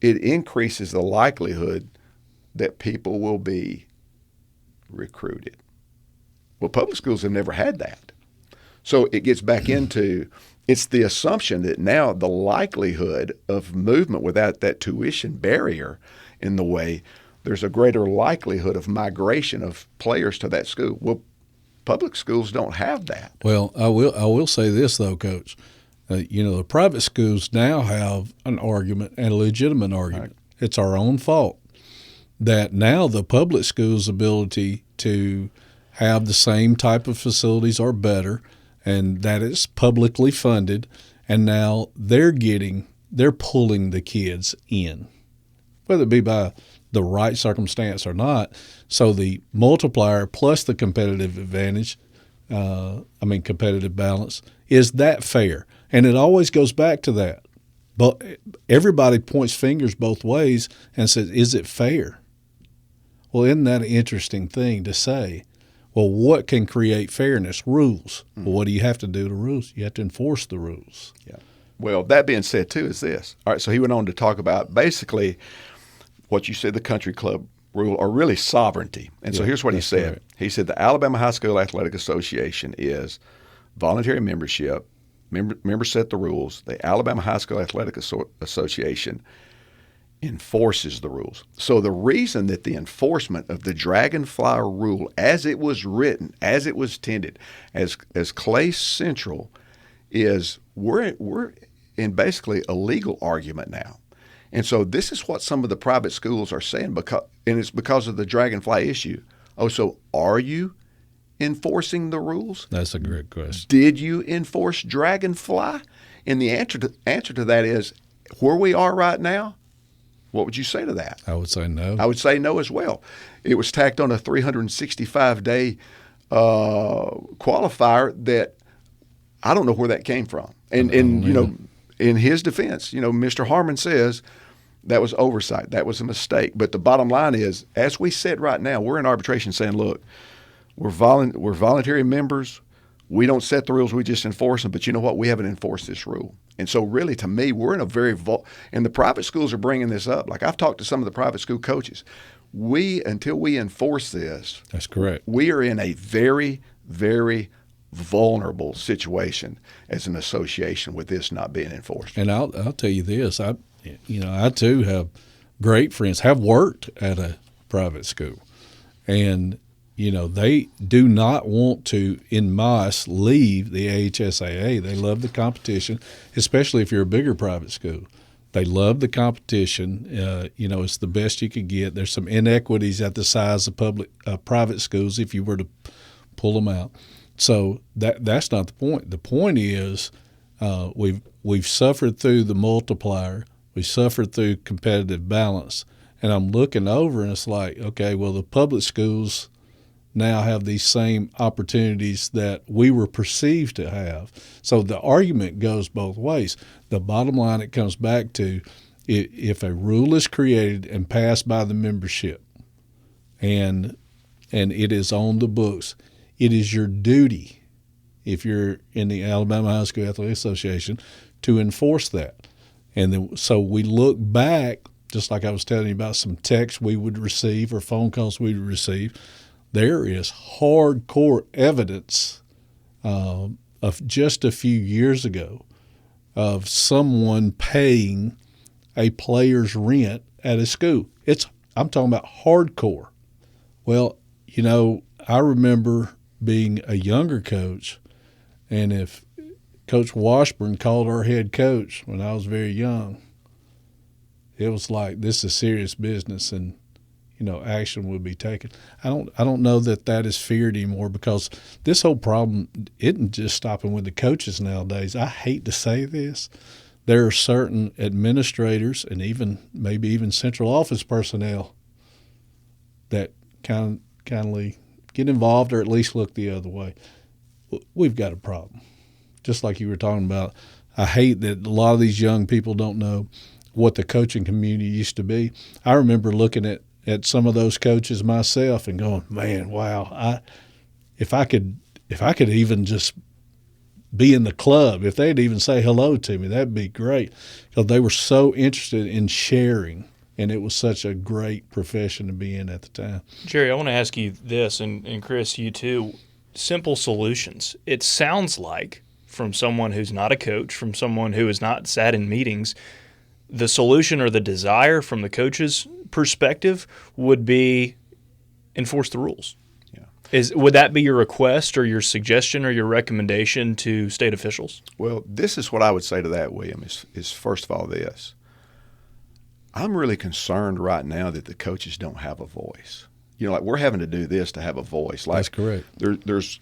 it increases the likelihood that people will be recruited. Well, public schools have never had that. So it gets back into, it's the assumption that now the likelihood of movement without that tuition barrier in the way, there's a greater likelihood of migration of players to that school. Well, public schools don't have that. Well, I will say this though, Coach. The private schools now have an argument, and a legitimate argument. Right. It's our own fault that now the public schools' ability to have the same type of facilities or better, and that it's publicly funded, and now they're pulling the kids in, whether it be by the right circumstance or not. So the multiplier plus the competitive advantage, competitive balance, is that fair? And it always goes back to that. But everybody points fingers both ways and says, is it fair? Well, isn't that an interesting thing to say? Well, what can create fairness? Rules. Mm-hmm. Well, what do you have to do to rules? You have to enforce the rules. Yeah. Well, that being said, too, is this. All right, so he went on to talk about basically what you said, the country club rule, or really sovereignty. And so here's what he said. Right. He said the Alabama High School Athletic Association is voluntary membership. Members set the rules. The Alabama High School Athletic Association enforces the rules. So the reason that the enforcement of the Dragonfly rule, as it was written, as it was intended, as Clay Central, is we're in basically a legal argument now. And so this is what some of the private schools are saying, and it's because of the Dragonfly issue. Oh, so are you enforcing the rules? That's a great question. Did you enforce Dragonfly? And the answer to that is, where we are right now, what would you say to that? I would say no. I would say no as well. It was tacked on a 365-day qualifier that I don't know where that came from. And in his defense, Mr. Harmon says that was oversight. That was a mistake. But the bottom line is, as we said right now, we're in arbitration saying, look, we're voluntary members. We don't set the rules. We just enforce them. But you know what? We haven't enforced this rule. And so really, to me, we're in a very and the private schools are bringing this up. Like I've talked to some of the private school coaches. Until we enforce this. That's correct. We are in a very, very vulnerable situation as an association with this not being enforced. And I'll tell you this, I too have great friends, have worked at a private school, and they do not want to, en masse, leave the AHSAA. They love the competition, especially if you're a bigger private school. They love the competition. It's the best you could get. There's some inequities at the size of private schools if you were to pull them out. So that's not the point. The point is we've suffered through the multiplier. We suffered through competitive balance. And I'm looking over and it's like, okay, well, the public schools now have these same opportunities that we were perceived to have. So the argument goes both ways. The bottom line, it comes back to if a rule is created and passed by the membership and it is on the books, it is your duty, if you're in the Alabama High School Athletic Association, to enforce that. And then, so we look back, just like I was telling you about some texts we would receive or phone calls we would receive. There is hardcore evidence of just a few years ago of someone paying a player's rent at a school. I'm talking about hardcore. Well, I remember being a younger coach, and if Coach Washburn called our head coach when I was very young, it was like, this is serious business, and action would be taken. I don't know that is feared anymore, because this whole problem isn't just stopping with the coaches nowadays. I hate to say this. There are certain administrators and maybe even central office personnel that kindly get involved or at least look the other way. We've got a problem. Just like you were talking about, I hate that a lot of these young people don't know what the coaching community used to be. I remember looking at some of those coaches myself and going, man, wow, if I could even just be in the club, if they'd even say hello to me, that'd be great. Because they were so interested in sharing, and it was such a great profession to be in at the time. Jerry, I want to ask you this, and Chris, you too, simple solutions. It sounds like, from someone who's not a coach, from someone who has not sat in meetings, the solution or the desire from the coach's perspective would be enforce the rules. Yeah. Would that be your request or your suggestion or your recommendation to state officials? Well, this is what I would say to that, William, is first of all this. I'm really concerned right now that the coaches don't have a voice. Like we're having to do this to have a voice. Like, that's correct. There's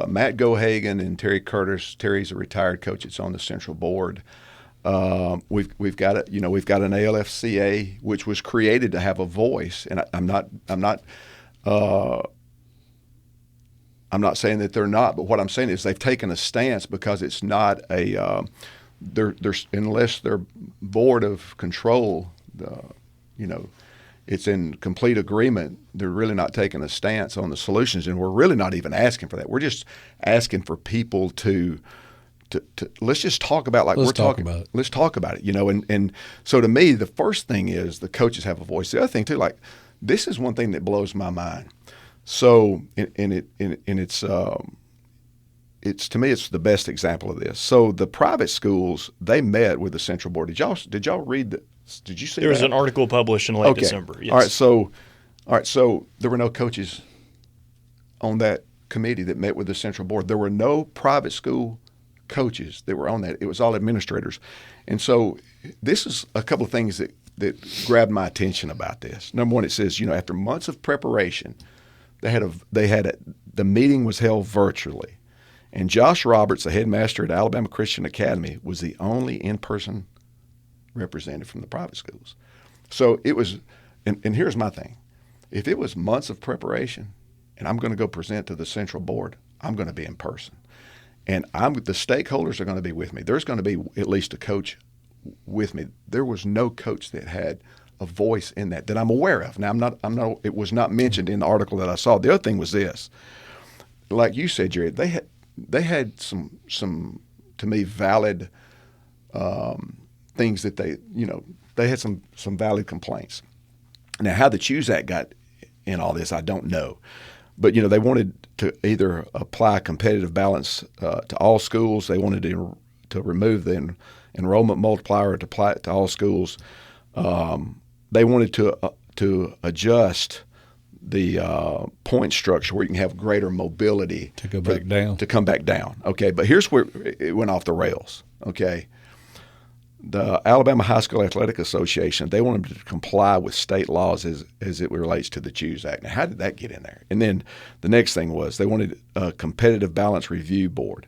Matt Gohagan and Terry Curtis. Terry's a retired coach that's on the central board. We've got an ALFCA which was created to have a voice, and I'm not saying that they're not, but what I'm saying is they've taken a stance because it's not unless their board of control, it's in complete agreement. They're really not taking a stance on the solutions, and we're really not even asking for that. We're just asking for people to let's just talk about let's talk about it, and so to me, the first thing is the coaches have a voice. The other thing too, like this is one thing that blows my mind. So, it's to me, it's the best example of this. So the private schools, they met with the central board. Did y'all read did you see there was an article published in late December. Yes. All right. So there were no coaches on that committee that met with the central board. There were no private school coaches that were on that. It was all administrators. And so this is a couple of things that grabbed my attention about this. Number one, it says, after months of preparation, the meeting was held virtually. And Josh Roberts, the headmaster at Alabama Christian Academy, was the only in-person representative from the private schools. So it was, and here's my thing. If it was months of preparation and I'm going to go present to the central board, I'm going to be in person. And the stakeholders are going to be with me. There's going to be at least a coach with me. There was no coach that had a voice in that I'm aware of. Now it was not mentioned in the article that I saw. The other thing was this. Like you said, Jerry, they had some to me valid things that they had some valid complaints. Now how the Choose Act got in all this, I don't know. But they wanted to either apply competitive balance to all schools. They wanted to remove the enrollment multiplier to apply it to all schools. They wanted to adjust point structure where you can have greater mobility to go back down. To come back down. Okay, but here's where it went off the rails. Okay, the Alabama High School Athletic Association, they wanted to comply with state laws as it relates to the Choose Act. Now, how did that get in there? And then the next thing was they wanted a competitive balance review board.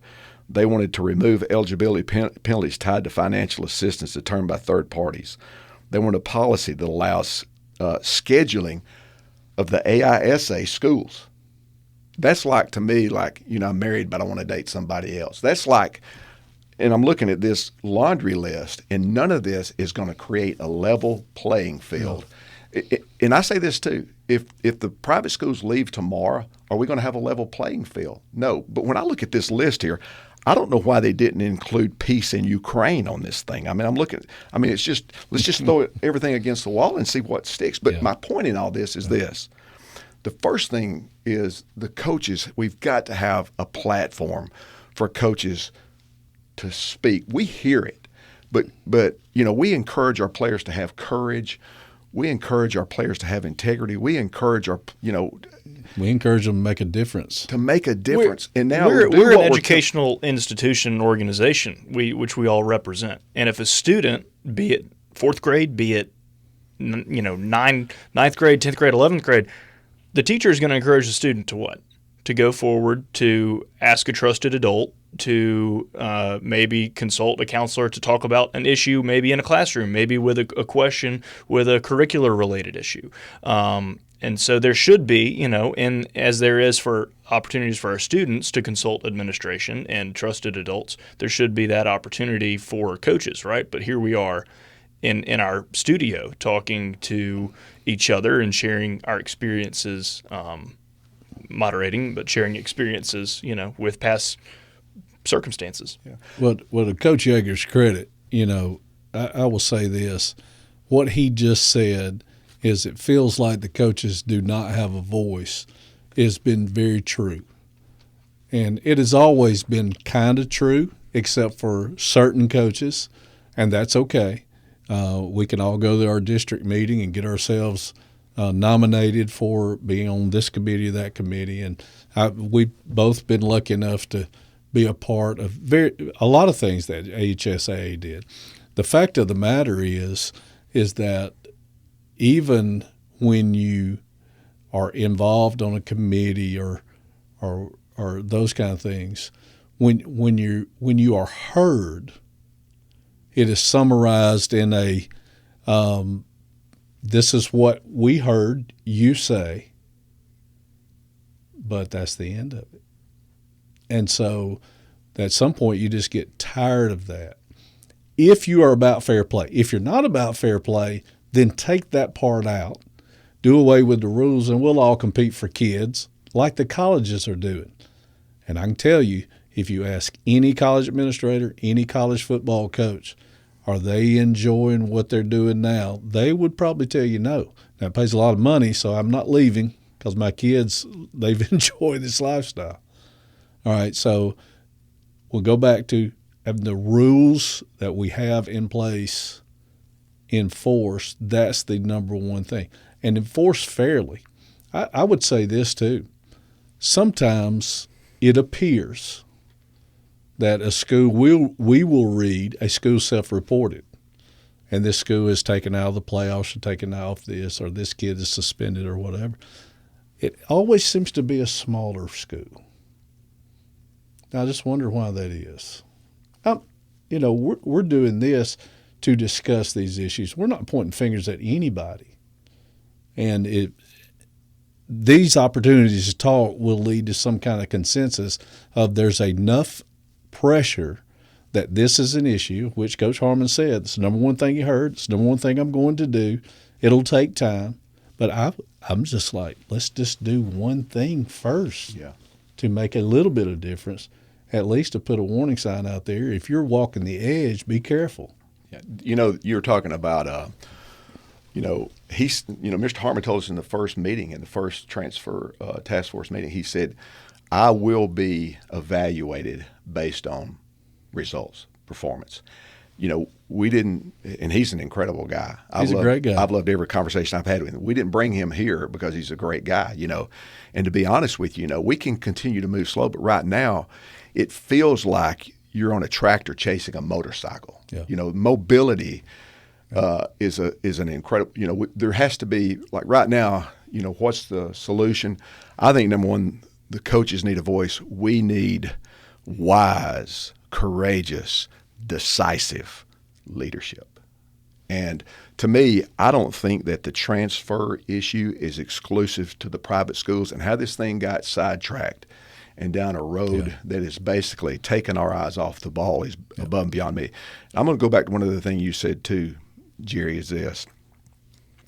They wanted to remove eligibility penalties tied to financial assistance determined by third parties. They wanted a policy that allows scheduling of the AISA schools. That's like, to me, like, I'm married, but I want to date somebody else. That's like, and I'm looking at this laundry list, and none of this is going to create a level playing field. No. And I say this too, if the private schools leave tomorrow, are we going to have a level playing field? No. But when I look at this list here, I don't know why they didn't include peace in Ukraine on this thing. I mean, it's just, let's just throw everything against the wall and see what sticks. But my point in all this is this. The first thing is the coaches, we've got to have a platform for coaches to speak. We hear it, but we encourage our players to have courage. We encourage our players to have integrity. We encourage we encourage them to make a difference. And now we're an educational institution and organization, which we all represent. And if a student, be it fourth grade, be it ninth grade, 10th grade, 11th grade, the teacher is going to encourage the student to what? To go forward, to ask a trusted adult, to maybe consult a counselor to talk about an issue, maybe in a classroom, maybe with a question with a curricular-related issue. And so there should be, and as there is for opportunities for our students to consult administration and trusted adults, there should be that opportunity for coaches, right? But here we are in our studio talking to each other and sharing our experiences, moderating, but sharing experiences, with past circumstances. Yeah. Well, to Coach Yeager's credit, I will say this. What he just said is it feels like the coaches do not have a voice has been very true. And it has always been kind of true, except for certain coaches, and that's okay. We can all go to our district meeting and get ourselves nominated for being on this committee or that committee. And we've both been lucky enough to be a part of a lot of things that HSAA did. The fact of the matter is that even when you are involved on a committee or those kind of things, when you are heard, it is summarized in a this is what we heard you say, but that's the end of it. And so at some point you just get tired of that. If you are about fair play. If you're not about fair play, then take that part out, do away with the rules, and we'll all compete for kids like the colleges are doing. And I can tell you, if you ask any college administrator, any college football coach, are they enjoying what they're doing now, they would probably tell you no. Now, it pays a lot of money, so I'm not leaving because my kids, they've enjoyed this lifestyle. All right, so we'll go back to having the rules that we have in place enforced. That's the number one thing. And enforce fairly. I would say this too. Sometimes it appears that a school we will read a school self-reported, and this school is taken out of the playoffs or taken off this, or this kid is suspended or whatever. It always seems to be a smaller school. Now, I just wonder why that is. We're doing this to discuss these issues. We're not pointing fingers at anybody. And these opportunities to talk will lead to some kind of consensus of there's enough pressure that this is an issue, which Coach Harmon said, it's the number one thing he heard, it's the number one thing I'm going to do. It'll take time. But I'm just like, let's just do one thing first to make a little bit of difference, at least to put a warning sign out there. If you're walking the edge, be careful. Yeah. You were talking about, Mr. Harmon told us in the first meeting, in the first transfer task force meeting, he said, I will be evaluated based on results, performance. we didn't, and he's an incredible guy. He's a great guy. I've loved every conversation I've had with him. We didn't bring him here because he's a great guy, And to be honest with you, we can continue to move slow, but right now it feels like you're on a tractor chasing a motorcycle. Yeah. Mobility is an incredible, there has to be, like right now, what's the solution? I think number one, the coaches need a voice. We need wise, courageous, decisive leadership. And to me, I don't think that the transfer issue is exclusive to the private schools, and how this thing got sidetracked and down a road that is basically taking our eyes off the ball is above and beyond me. I'm going to go back to one other thing you said too, Jerry, is this.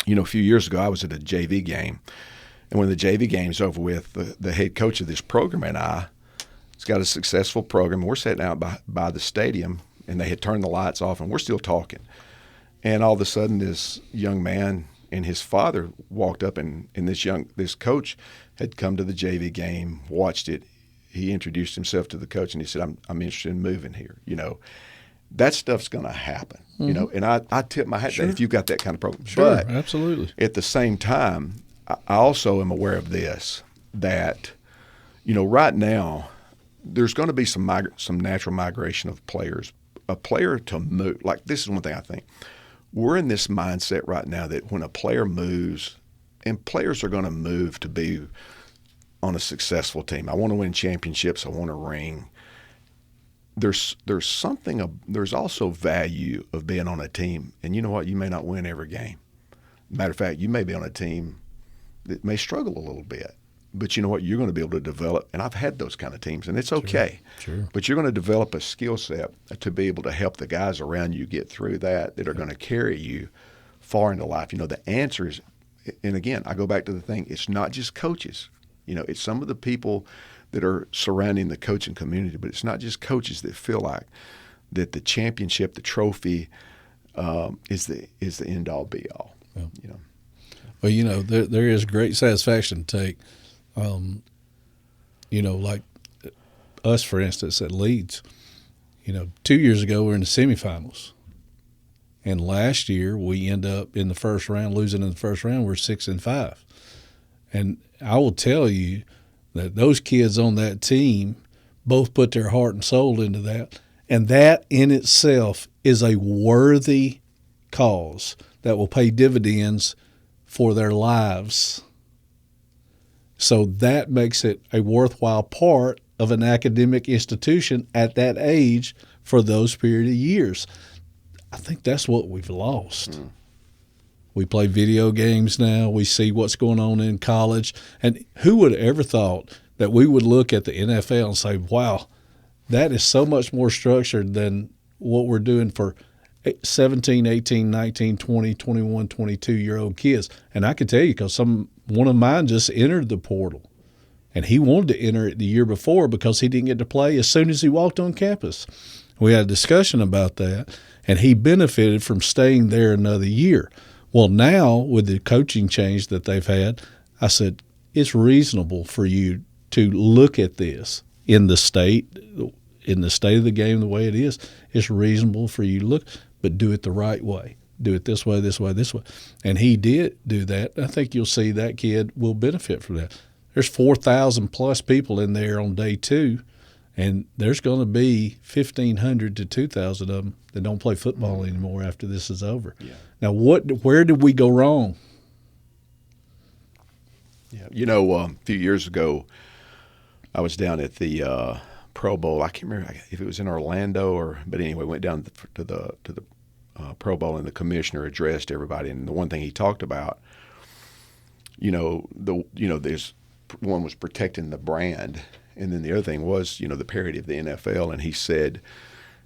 A few years ago, I was at a JV game, and when the JV game's over with, the head coach of this program and I, it's got a successful program. We're sitting out by the stadium, and they had turned the lights off, and we're still talking. And all of a sudden, this young man and his father walked up, and this coach had come to the JV game, watched it. He introduced himself to the coach, and he said, "I'm interested in moving here." That stuff's going to happen. And I tip my hat to that if you've got that kind of program. Sure, but absolutely. At the same time, I also am aware of this, that right now there's going to be some natural migration of players. A player to move, like this is one thing I think. We're in this mindset right now that when a player moves, and players are going to move to be on a successful team. I want to win championships. I want a ring. There's also value of being on a team. And you know what? You may not win every game. Matter of fact, you may be on a team that may struggle a little bit. But you know what? You're going to be able to develop, and I've had those kind of teams, and it's okay. Sure. But you're going to develop a skill set to be able to help the guys around you get through that are going to carry you far into life. The answer is, and again, I go back to the thing, it's not just coaches. It's some of the people that are surrounding the coaching community, but it's not just coaches that feel like that the championship, the trophy, is the end all be all. Yeah. Well, there is great satisfaction to take. Like us, for instance, at Leeds, 2 years ago we were in the semifinals. And last year we end up in the first round, losing in the first round. We're 6-5. And I will tell you that those kids on that team both put their heart and soul into that. And that in itself is a worthy cause that will pay dividends for their lives. So that makes it a worthwhile part of an academic institution at that age for those period of years. I think that's what we've lost. We play video games now. We see what's going on in college. And who would have ever thought that we would look at the NFL and say, wow, that is so much more structured than what we're doing for 17, 18, 19, 20, 21, 22-year-old kids. And I can tell you because one of mine just entered the portal, and he wanted to enter it the year before because he didn't get to play as soon as he walked on campus. We had a discussion about that, and he benefited from staying there another year. Well, now with the coaching change that they've had, I said, it's reasonable for you to look at this in the state of the game the way it is. It's reasonable for you to look, but do it the right way. Do it this way, this way, this way. And he did do that. I think you'll see that kid will benefit from that. There's 4,000 plus people in there on day 2, and there's going to be 1,500 to 2,000 of them that don't play football anymore after this is over. Yeah. Now, where did we go wrong? Yeah, a few years ago, I was down at the Pro Bowl. I can't remember if it was in Orlando but anyway, went down to the Pro Bowl, and the commissioner addressed everybody. And the one thing he talked about, there's one was protecting the brand, and then the other thing was, the parity of the NFL. And he said,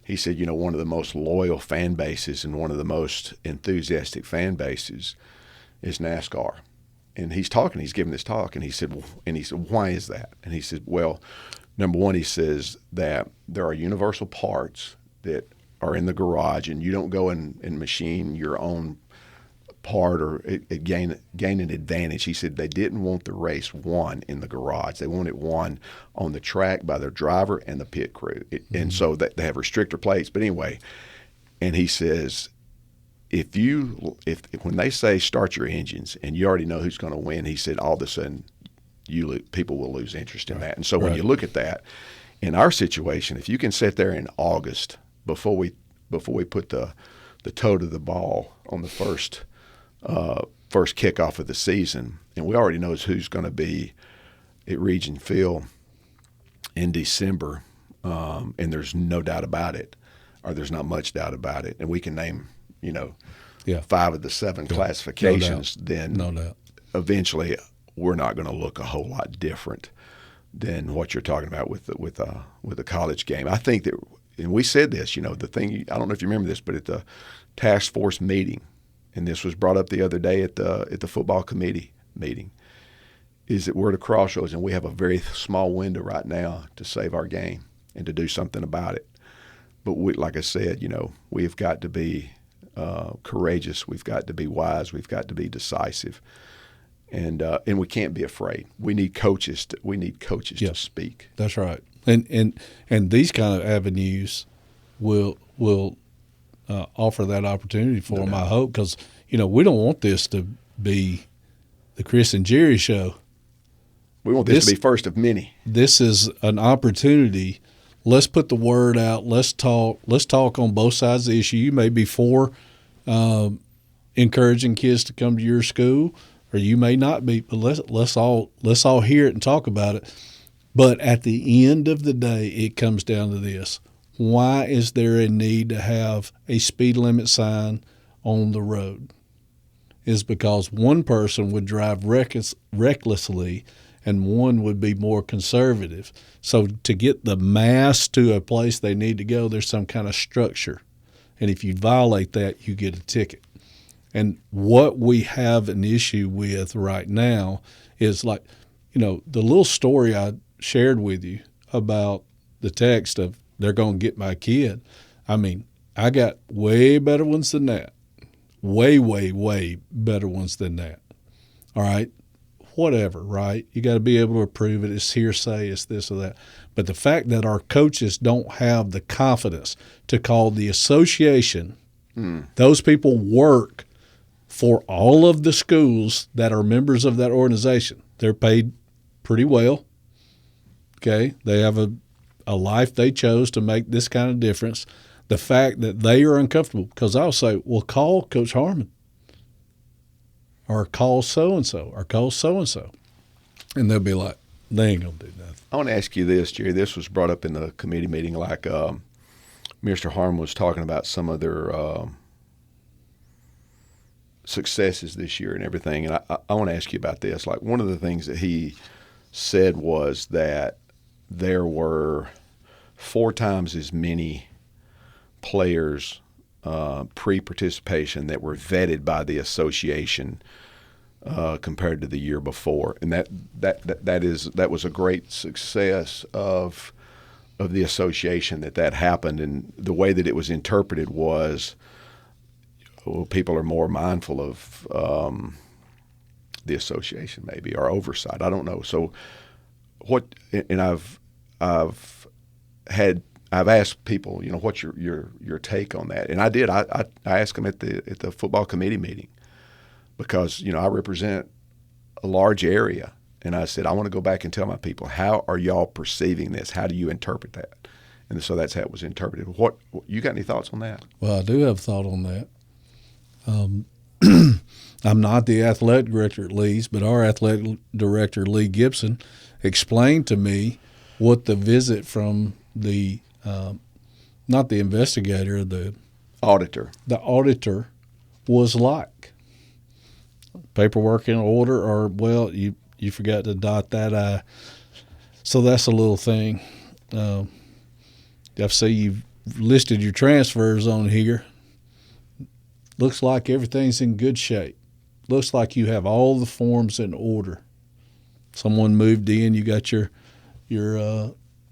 one of the most loyal fan bases and one of the most enthusiastic fan bases is NASCAR. And he's giving this talk, and he said, why is that? And he said, well, number one, he says that there are universal parts that are in the garage, and you don't go and machine your own part or gain an advantage. He said they didn't want the race won in the garage. They wanted won on the track by their driver and the pit crew. And so they have restrictor plates. But anyway, and he says, if when they say start your engines and you already know who's going to win, he said all of a sudden people will lose interest in that. And so when you look at that, in our situation, if you can sit there in August before we put the toe to the ball on the first kickoff of the season, and we already know who's going to be at Region Field in December, and there's no doubt about it, or there's not much doubt about it, and we can name 5 of the 7 classifications, then eventually we're not going to look a whole lot different than what you're talking about with the college game. I think that, and we said this, the thing, I don't know if you remember this, but at the task force meeting, and this was brought up the other day at the football committee meeting, is that we're at a crossroads and we have a very small window right now to save our game and to do something about it. But like I said, we've got to be courageous. We've got to be wise. We've got to be decisive, and we can't be afraid. We need coaches. To speak. That's right. And these kind of avenues will offer that opportunity for them. I hope, because we don't want this to be the Chris and Jerry show. We want this to be first of many. This is an opportunity. Let's put the word out. Let's talk. Let's talk on both sides of the issue. You may be for encouraging kids to come to your school, or you may not be. But let's all hear it and talk about it. But at the end of the day, it comes down to this: why is there a need to have a speed limit sign on the road? Is because one person would drive recklessly and one would be more conservative. So to get the mass to a place they need to go, there's some kind of structure. And if you violate that, you get a ticket. And what we have an issue with right now is like, the little story I shared with you about the text of they're going to get my kid. I mean, I got way better ones than that. Way, way, way better ones than that. All right? Whatever, right? You got to be able to prove it. It's hearsay, it's this or that. But the fact that our coaches don't have the confidence to call the association, those people work for all of the schools that are members of that organization. They're paid pretty well. Okay? They have a life they chose to make this kind of difference. The fact that they are uncomfortable, because I'll say, well, call Coach Harmon, or call so-and-so, or call so-and-so. And they'll be like, they ain't going to do nothing. I want to ask you this, Jerry. This was brought up in the committee meeting, like Mr. Harmon was talking about some of their successes this year and everything. And I want to ask you about this. Like, one of the things that he said was that there were 4 times as many players pre-participation that were vetted by the association compared to the year before, and that was a great success of the association that happened. And the way that it was interpreted was, well, people are more mindful of the association, maybe, or oversight. I don't know. So what? And I've asked people, what's your take on that? And I did. I asked them at the football committee meeting, because I represent a large area, and I said I want to go back and tell my people, how are y'all perceiving this? How do you interpret that? And so that's how it was interpreted. What you got any thoughts on that? Well, I do have a thought on that. I'm not the athletic director at Leeds, but our athletic director, Lee Gibson, explained to me what the visit from the not the investigator, the auditor was like. Paperwork in order, or, well, you forgot to dot that I. So that's a little thing. I see you've listed your transfers on here. Looks like everything's in good shape. Looks like you have all the forms in order. Someone moved in, you got your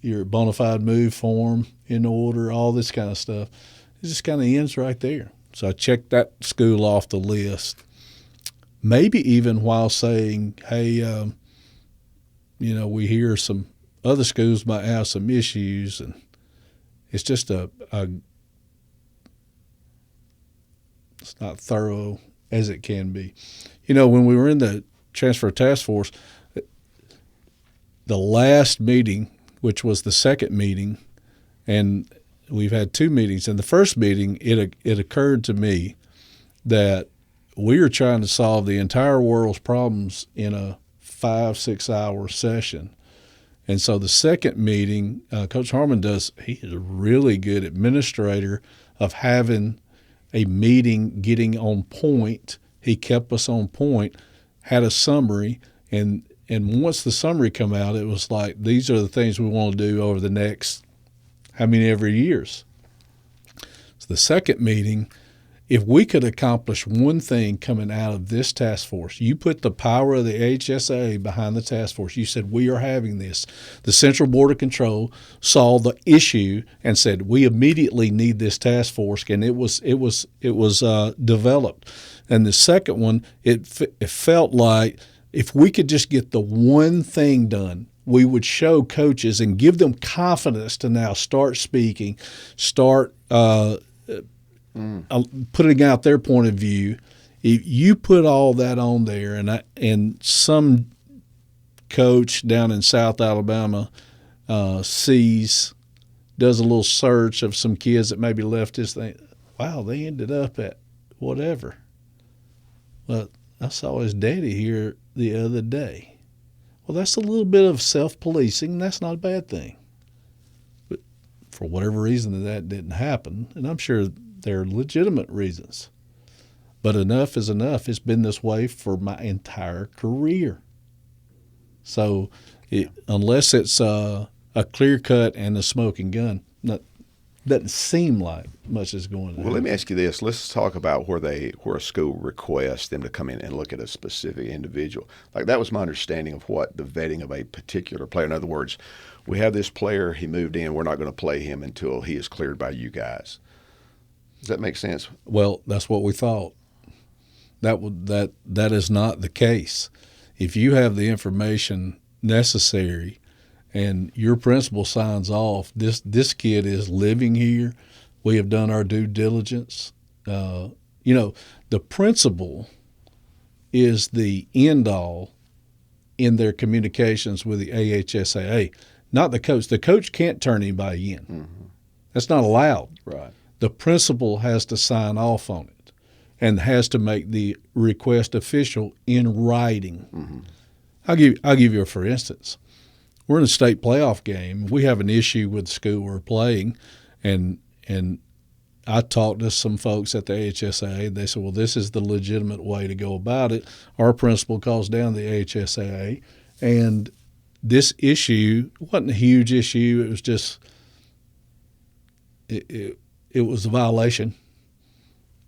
bona fide move form in order, all this kind of stuff. It just kind of ends right there. So I checked that school off the list. Maybe even while saying, hey, we hear some other schools might have some issues, and it's just a It's not thorough as it can be. You know, when we were in the transfer task force, the last meeting, which was the second meeting, and we've had two meetings. In the first meeting, it occurred to me that we are trying to solve the entire world's problems in a 5-6 hour session. And so the second meeting, Coach Harmon he is a really good administrator of having a meeting, getting on point. He kept us on point, had a summary, and once the summary come out, it was like, these are the things we want to do over the next how many ever years. So the second meeting, if we could accomplish one thing coming out of this task force, you put the power of the HSA behind the task force. You said, we are having this. The Central Board of Control saw the issue and said, we immediately need this task force, and it was developed. And the second one, it felt like if we could just get the one thing done, we would show coaches and give them confidence to now start speaking, start putting out their point of view. If you put all that on there, and some coach down in South Alabama does a little search of some kids that maybe left his thing, wow, they ended up at whatever. Well, I saw his daddy here the other day. Well, that's a little bit of self-policing, and that's not a bad thing. But for whatever reason that didn't happen, and I'm sure there are legitimate reasons. But enough is enough. It's been this way for my entire career. So unless it's a clear cut and a smoking gun, doesn't seem like much is going on. Well, let me ask you this. Let's talk about where a school requests them to come in and look at a specific individual. Like, that was my understanding of what the vetting of a particular player. In other words, we have this player, he moved in, we're not going to play him until he is cleared by you guys. Does that make sense? Well, that's what we thought. That is not the case. If you have the information necessary and your principal signs off, this kid is living here, we have done our due diligence. The principal is the end all in their communications with the AHSAA, not the coach. The coach can't turn anybody in. Mm-hmm. That's not allowed. Right. The principal has to sign off on it and has to make the request official in writing. Mm-hmm. I'll give you a for instance. We're in a state playoff game. We have an issue with the school we're playing, and I talked to some folks at the AHSAA. They said, well, this is the legitimate way to go about it. Our principal calls down the AHSAA, and this issue wasn't a huge issue. It was just it was a violation,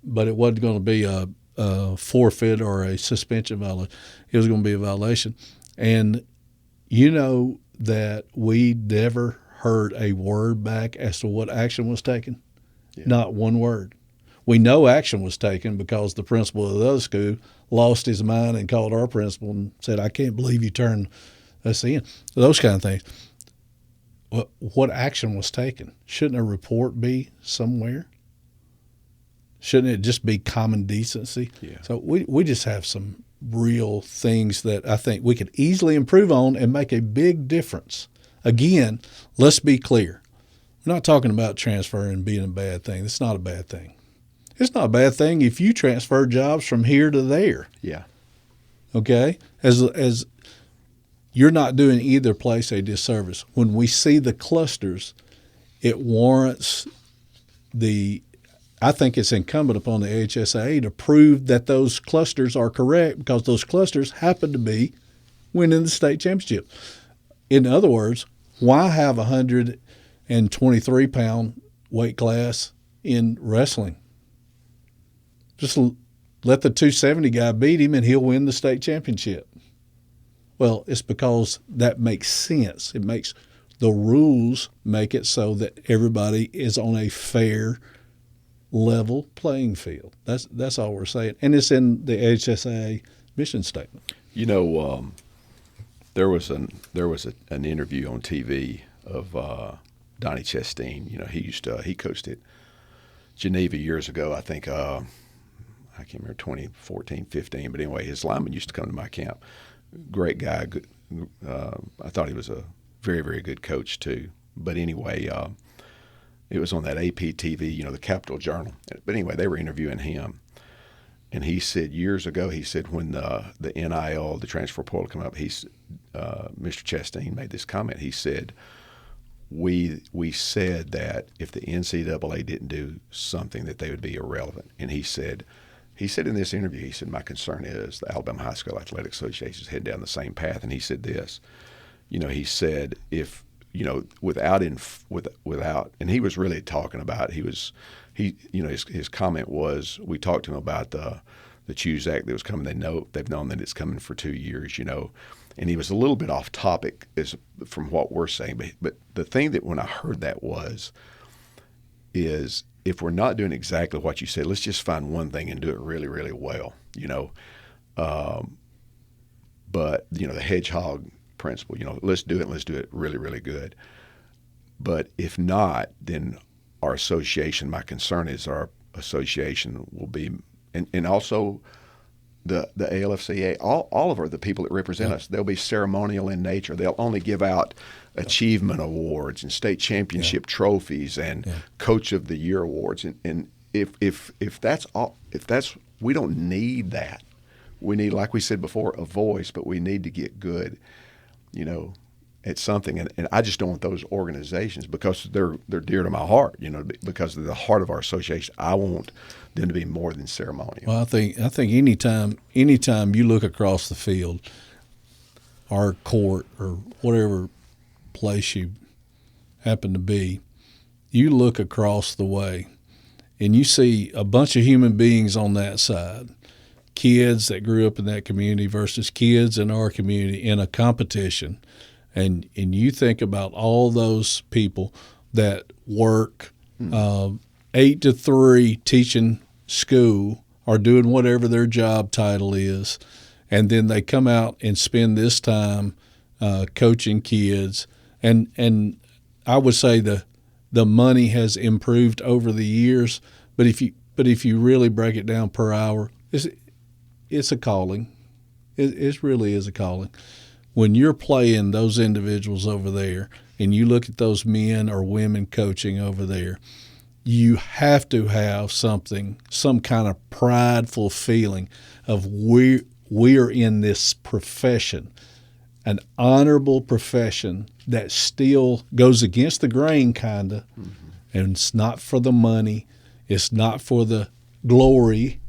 but it wasn't going to be a forfeit or a suspension violation. It was going to be a violation. And that we never heard a word back as to what action was taken. Yeah. Not one word. We know action was taken because the principal of the other school lost his mind and called our principal and said, I can't believe you turned us in. Those kind of things. What action was taken? Shouldn't a report be somewhere? Shouldn't it just be common decency? Yeah. So we just have some real things that I think we could easily improve on and make a big difference. Again, let's be clear. We're not talking about transferring being a bad thing. It's not a bad thing. It's not a bad thing if you transfer jobs from here to there. Yeah. Okay? As you're not doing either place a disservice. When we see the clusters, it warrants I think it's incumbent upon the HSA to prove that those clusters are correct because those clusters happen to be winning the state championship. In other words, why have a 123-pound weight class in wrestling? Just let the 270 guy beat him and he'll win the state championship. Well, it's because that makes sense. The rules make it so that everybody is on a fair level playing field. That's all we're saying, and it's in the HSA mission statement. There was an interview on TV of Donnie Chastain. He coached at Geneva years ago. I think I can't remember, 2014, 15. But anyway, his lineman used to come to my camp. Great guy. Good, I thought he was a very, very good coach too. But anyway, it was on that AP TV, the Capital Journal. But anyway, they were interviewing him. And he said years ago, when the NIL, the transfer portal, came up, Mr. Chastain made this comment. He said, we said that if the NCAA didn't do something, that they would be irrelevant. And he said in this interview, he said, my concern is the Alabama High School Athletic Association is heading down the same path. And he said this, he said if, without, and he was really talking about, his comment was, we talked to him about the Choose Act that was coming. They've known that it's coming for 2 years, and he was a little bit off topic from what we're saying. But the thing that when I heard that is if we're not doing exactly what you said, let's just find one thing and do it really, really well, But, the hedgehog principle, let's do it and let's do it really, really good. But if not, then our association, my concern is our association will be, and also the ALFCA, all of the people that represent us, they'll be ceremonial in nature. They'll only give out achievement awards and state championship trophies and coach of the year awards. And if that's all, we don't need that. We need, like we said before, a voice, but we need to get good, at something. And I just don't want those organizations, because they're dear to my heart, because of the heart of our association. I want them to be more than ceremonial. Well, I think anytime you look across the field, our court or whatever place you happen to be, you look across the way and you see a bunch of human beings on that side, kids that grew up in that community versus kids in our community in a competition. And you think about all those people that work 8 to 3 teaching school or doing whatever their job title is, and then they come out and spend this time coaching kids. And I would say the money has improved over the years, but if you really break it down per hour, it's a calling. It really is a calling. When you're playing those individuals over there and you look at those men or women coaching over there, you have to have some kind of prideful feeling of we are in this profession, an honorable profession that still goes against the grain kind of, and it's not for the money, it's not for the glory,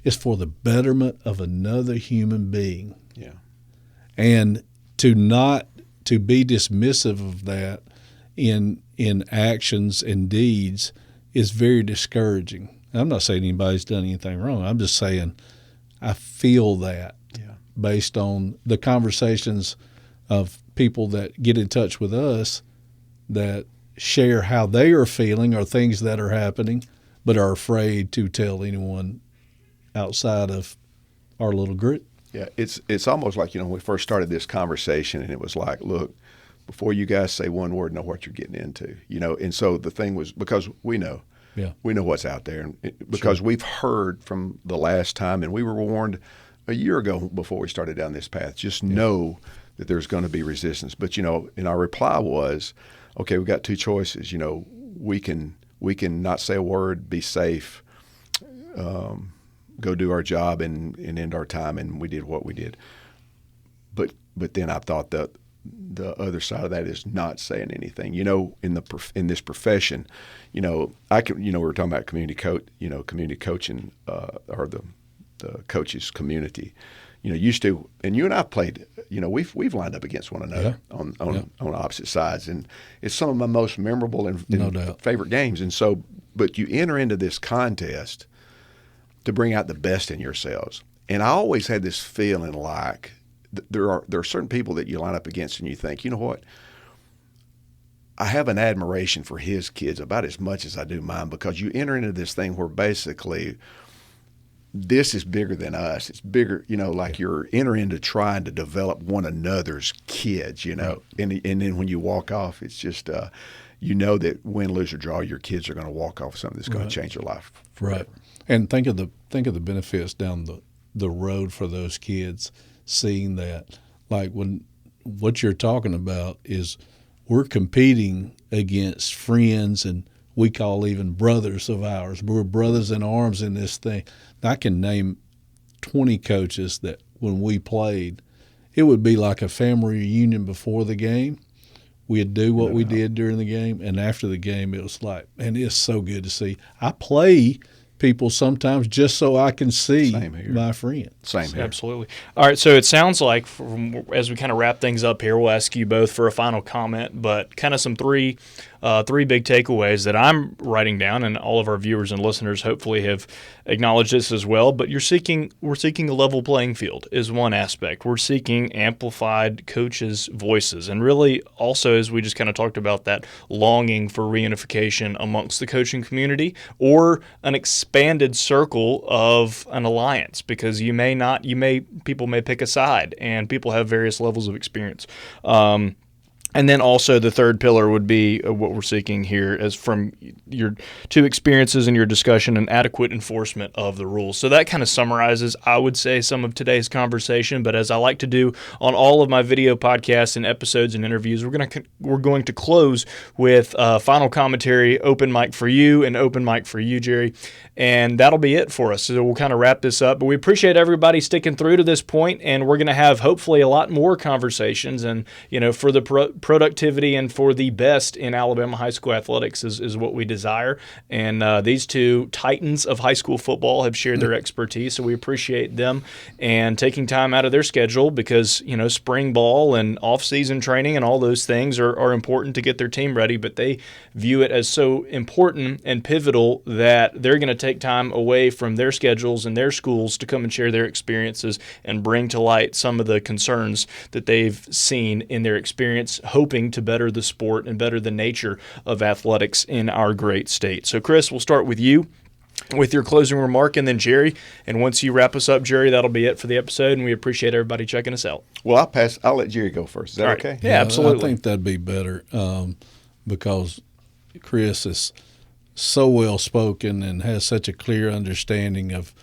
it's for the betterment of another human being. Yeah. And to be dismissive of that in actions and deeds is very discouraging. I'm not saying anybody's done anything wrong. I'm just saying I feel that based on the conversations of people that get in touch with us that share how they are feeling or things that are happening, but are afraid to tell anyone outside of our little group. Yeah, it's almost like, when we first started this conversation, and it was like, look, before you guys say one word, know what you're getting into, And so the thing was, because we know what's out there, and because we've heard from the last time, and we were warned a year ago before we started down this path, just know that there's going to be resistance. But, and our reply was, okay, we've got two choices. We can not say a word, be safe, go do our job and end our time, and we did what we did. But then I thought that the other side of that is not saying anything. In this profession, we were talking about community coaching, or the coaches community. Used to, and you and I played. We've lined up against one another on opposite sides, and it's some of my most memorable and favorite games. And so, but you enter into this contest to bring out the best in yourselves. And I always had this feeling like there are certain people that you line up against and you think, you know what, I have an admiration for his kids about as much as I do mine, because you enter into this thing where basically this is bigger than us. It's bigger, you're entering into trying to develop one another's kids, Right. And then when you walk off, it's just, that win, lose, or draw, your kids are going to walk off with something that's going to change your life forever. Right. And think of think of the benefits down the road for those kids seeing that. Like when what you're talking about is we're competing against friends and we call even brothers of ours. We're brothers in arms in this thing. I can name 20 coaches that when we played, it would be like a family reunion before the game. We'd do what we did during the game, and after the game, it was like, man, it's so good to see. I play people sometimes just so I can see my friends. Same here. Absolutely. All right, so it sounds like as we kind of wrap things up here, we'll ask you both for a final comment, but kind of some three big takeaways that I'm writing down, and all of our viewers and listeners hopefully have acknowledged this as well. But we're seeking a level playing field is one aspect. We're seeking amplified coaches' voices, and really also, as we just kind of talked about, that longing for reunification amongst the coaching community or an expanded circle of an alliance, because people may pick a side, and people have various levels of experience. And then also the third pillar would be what we're seeking here as from your two experiences and your discussion, an adequate enforcement of the rules. So that kind of summarizes, I would say, some of today's conversation. But as I like to do on all of my video podcasts and episodes and interviews, we're going to close with final commentary, open mic for you and open mic for you, Jerry. And that'll be it for us. So we'll kind of wrap this up. But we appreciate everybody sticking through to this point, and we're going to have hopefully a lot more conversations. And, for the productivity and for the best in Alabama high school athletics is what we desire. And these two titans of high school football have shared their expertise, so we appreciate them and taking time out of their schedule because, spring ball and off-season training and all those things are important to get their team ready, but they view it as so important and pivotal that they're going to take time away from their schedules and their schools to come and share their experiences and bring to light some of the concerns that they've seen in their experience, hoping to better the sport and better the nature of athletics in our great state. So, Chris, we'll start with you with your closing remark, and then Jerry. And once you wrap us up, Jerry, that'll be it for the episode, and we appreciate everybody checking us out. Well, I'll let Jerry go first. Is that okay? Yeah, absolutely. I think that'd be better because Chris is so well spoken and has such a clear understanding of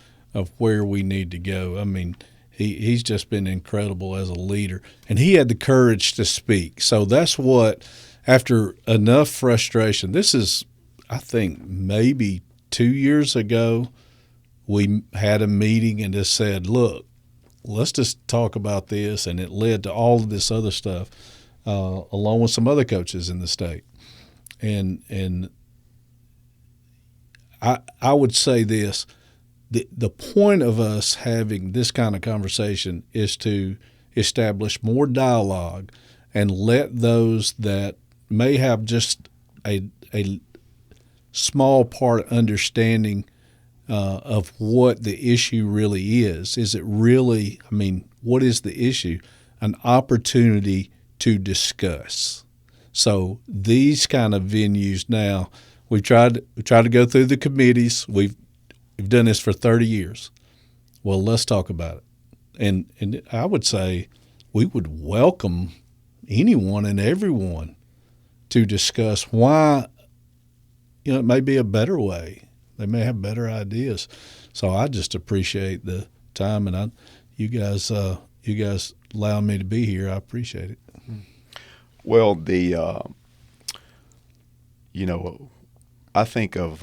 where we need to go. I mean, he's just been incredible as a leader, and he had the courage to speak. So that's what, after enough frustration, this is, I think, maybe 2 years ago, we had a meeting and just said, look, let's just talk about this, and it led to all of this other stuff, along with some other coaches in the state. And I would say this. The point of us having this kind of conversation is to establish more dialogue and let those that may have just a small part understanding of what the issue really is. Is it really, what is the issue? An opportunity to discuss. So these kind of venues now, we try to go through the committees. We've done this for 30 years. Well, let's talk about it. And I would say we would welcome anyone and everyone to discuss why, it may be a better way. They may have better ideas. So I just appreciate the time, and you guys allowing me to be here. I appreciate it. Well, I think of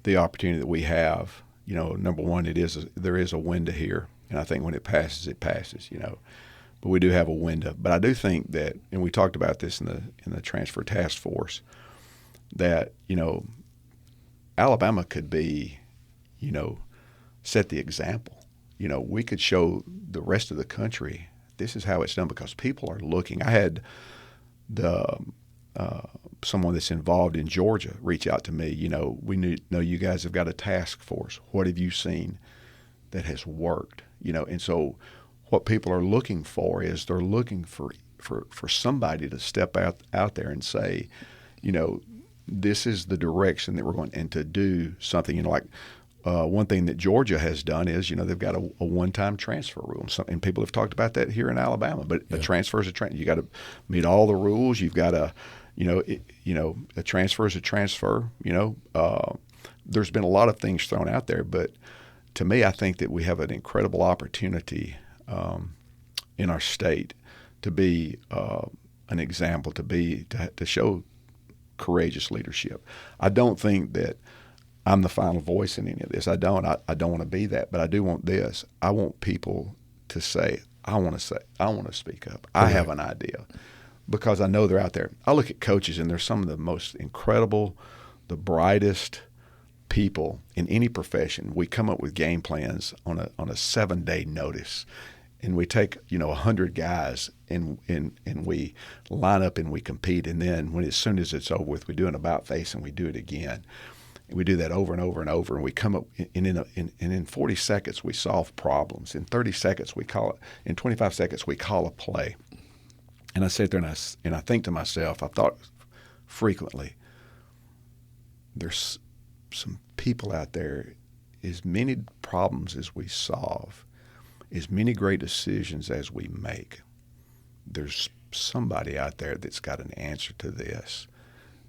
the opportunity that we have. Number one, there is a window here, and I think when it passes, it passes. But we do have a window. But I do think that, and we talked about this in the transfer task force, that Alabama could be, set the example. We could show the rest of the country this is how it's done because people are looking. I had someone that's involved in Georgia reach out to me. We know you guys have got a task force. What have you seen that has worked? And so what people are looking for is they're looking for somebody to step out there and say, this is the direction that we're going, and to do something. One thing that Georgia has done is, they've got a one-time transfer rule, and people have talked about that here in Alabama. But a transfer is a transfer. You got to meet all the rules. You've got to, a transfer is a transfer. There's been a lot of things thrown out there, but to me, I think that we have an incredible opportunity in our state to be an example, to show courageous leadership. I don't think that I'm the final voice in any of this. I don't want to be that, but I do want this. I want people to say, I want to speak up. I have an idea, because I know they're out there. I look at coaches, and they're some of the most incredible, the brightest people in any profession. We come up with game plans on a 7-day notice, and we take 100 guys and we line up and we compete, and then as soon as it's over with, we do an about face and we do it again. We do that over and over and over, and we come up and in 40 seconds we solve problems. In 30 seconds we call it. In 25 seconds we call a play. And I sit there and I think to myself, I thought frequently, there's some people out there, as many problems as we solve, as many great decisions as we make, there's somebody out there that's got an answer to this,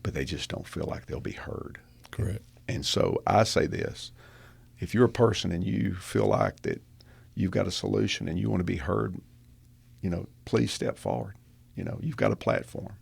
but they just don't feel like they'll be heard. Correct. And so I say this: if you're a person and you feel like that you've got a solution and you want to be heard, please step forward. You've got a platform.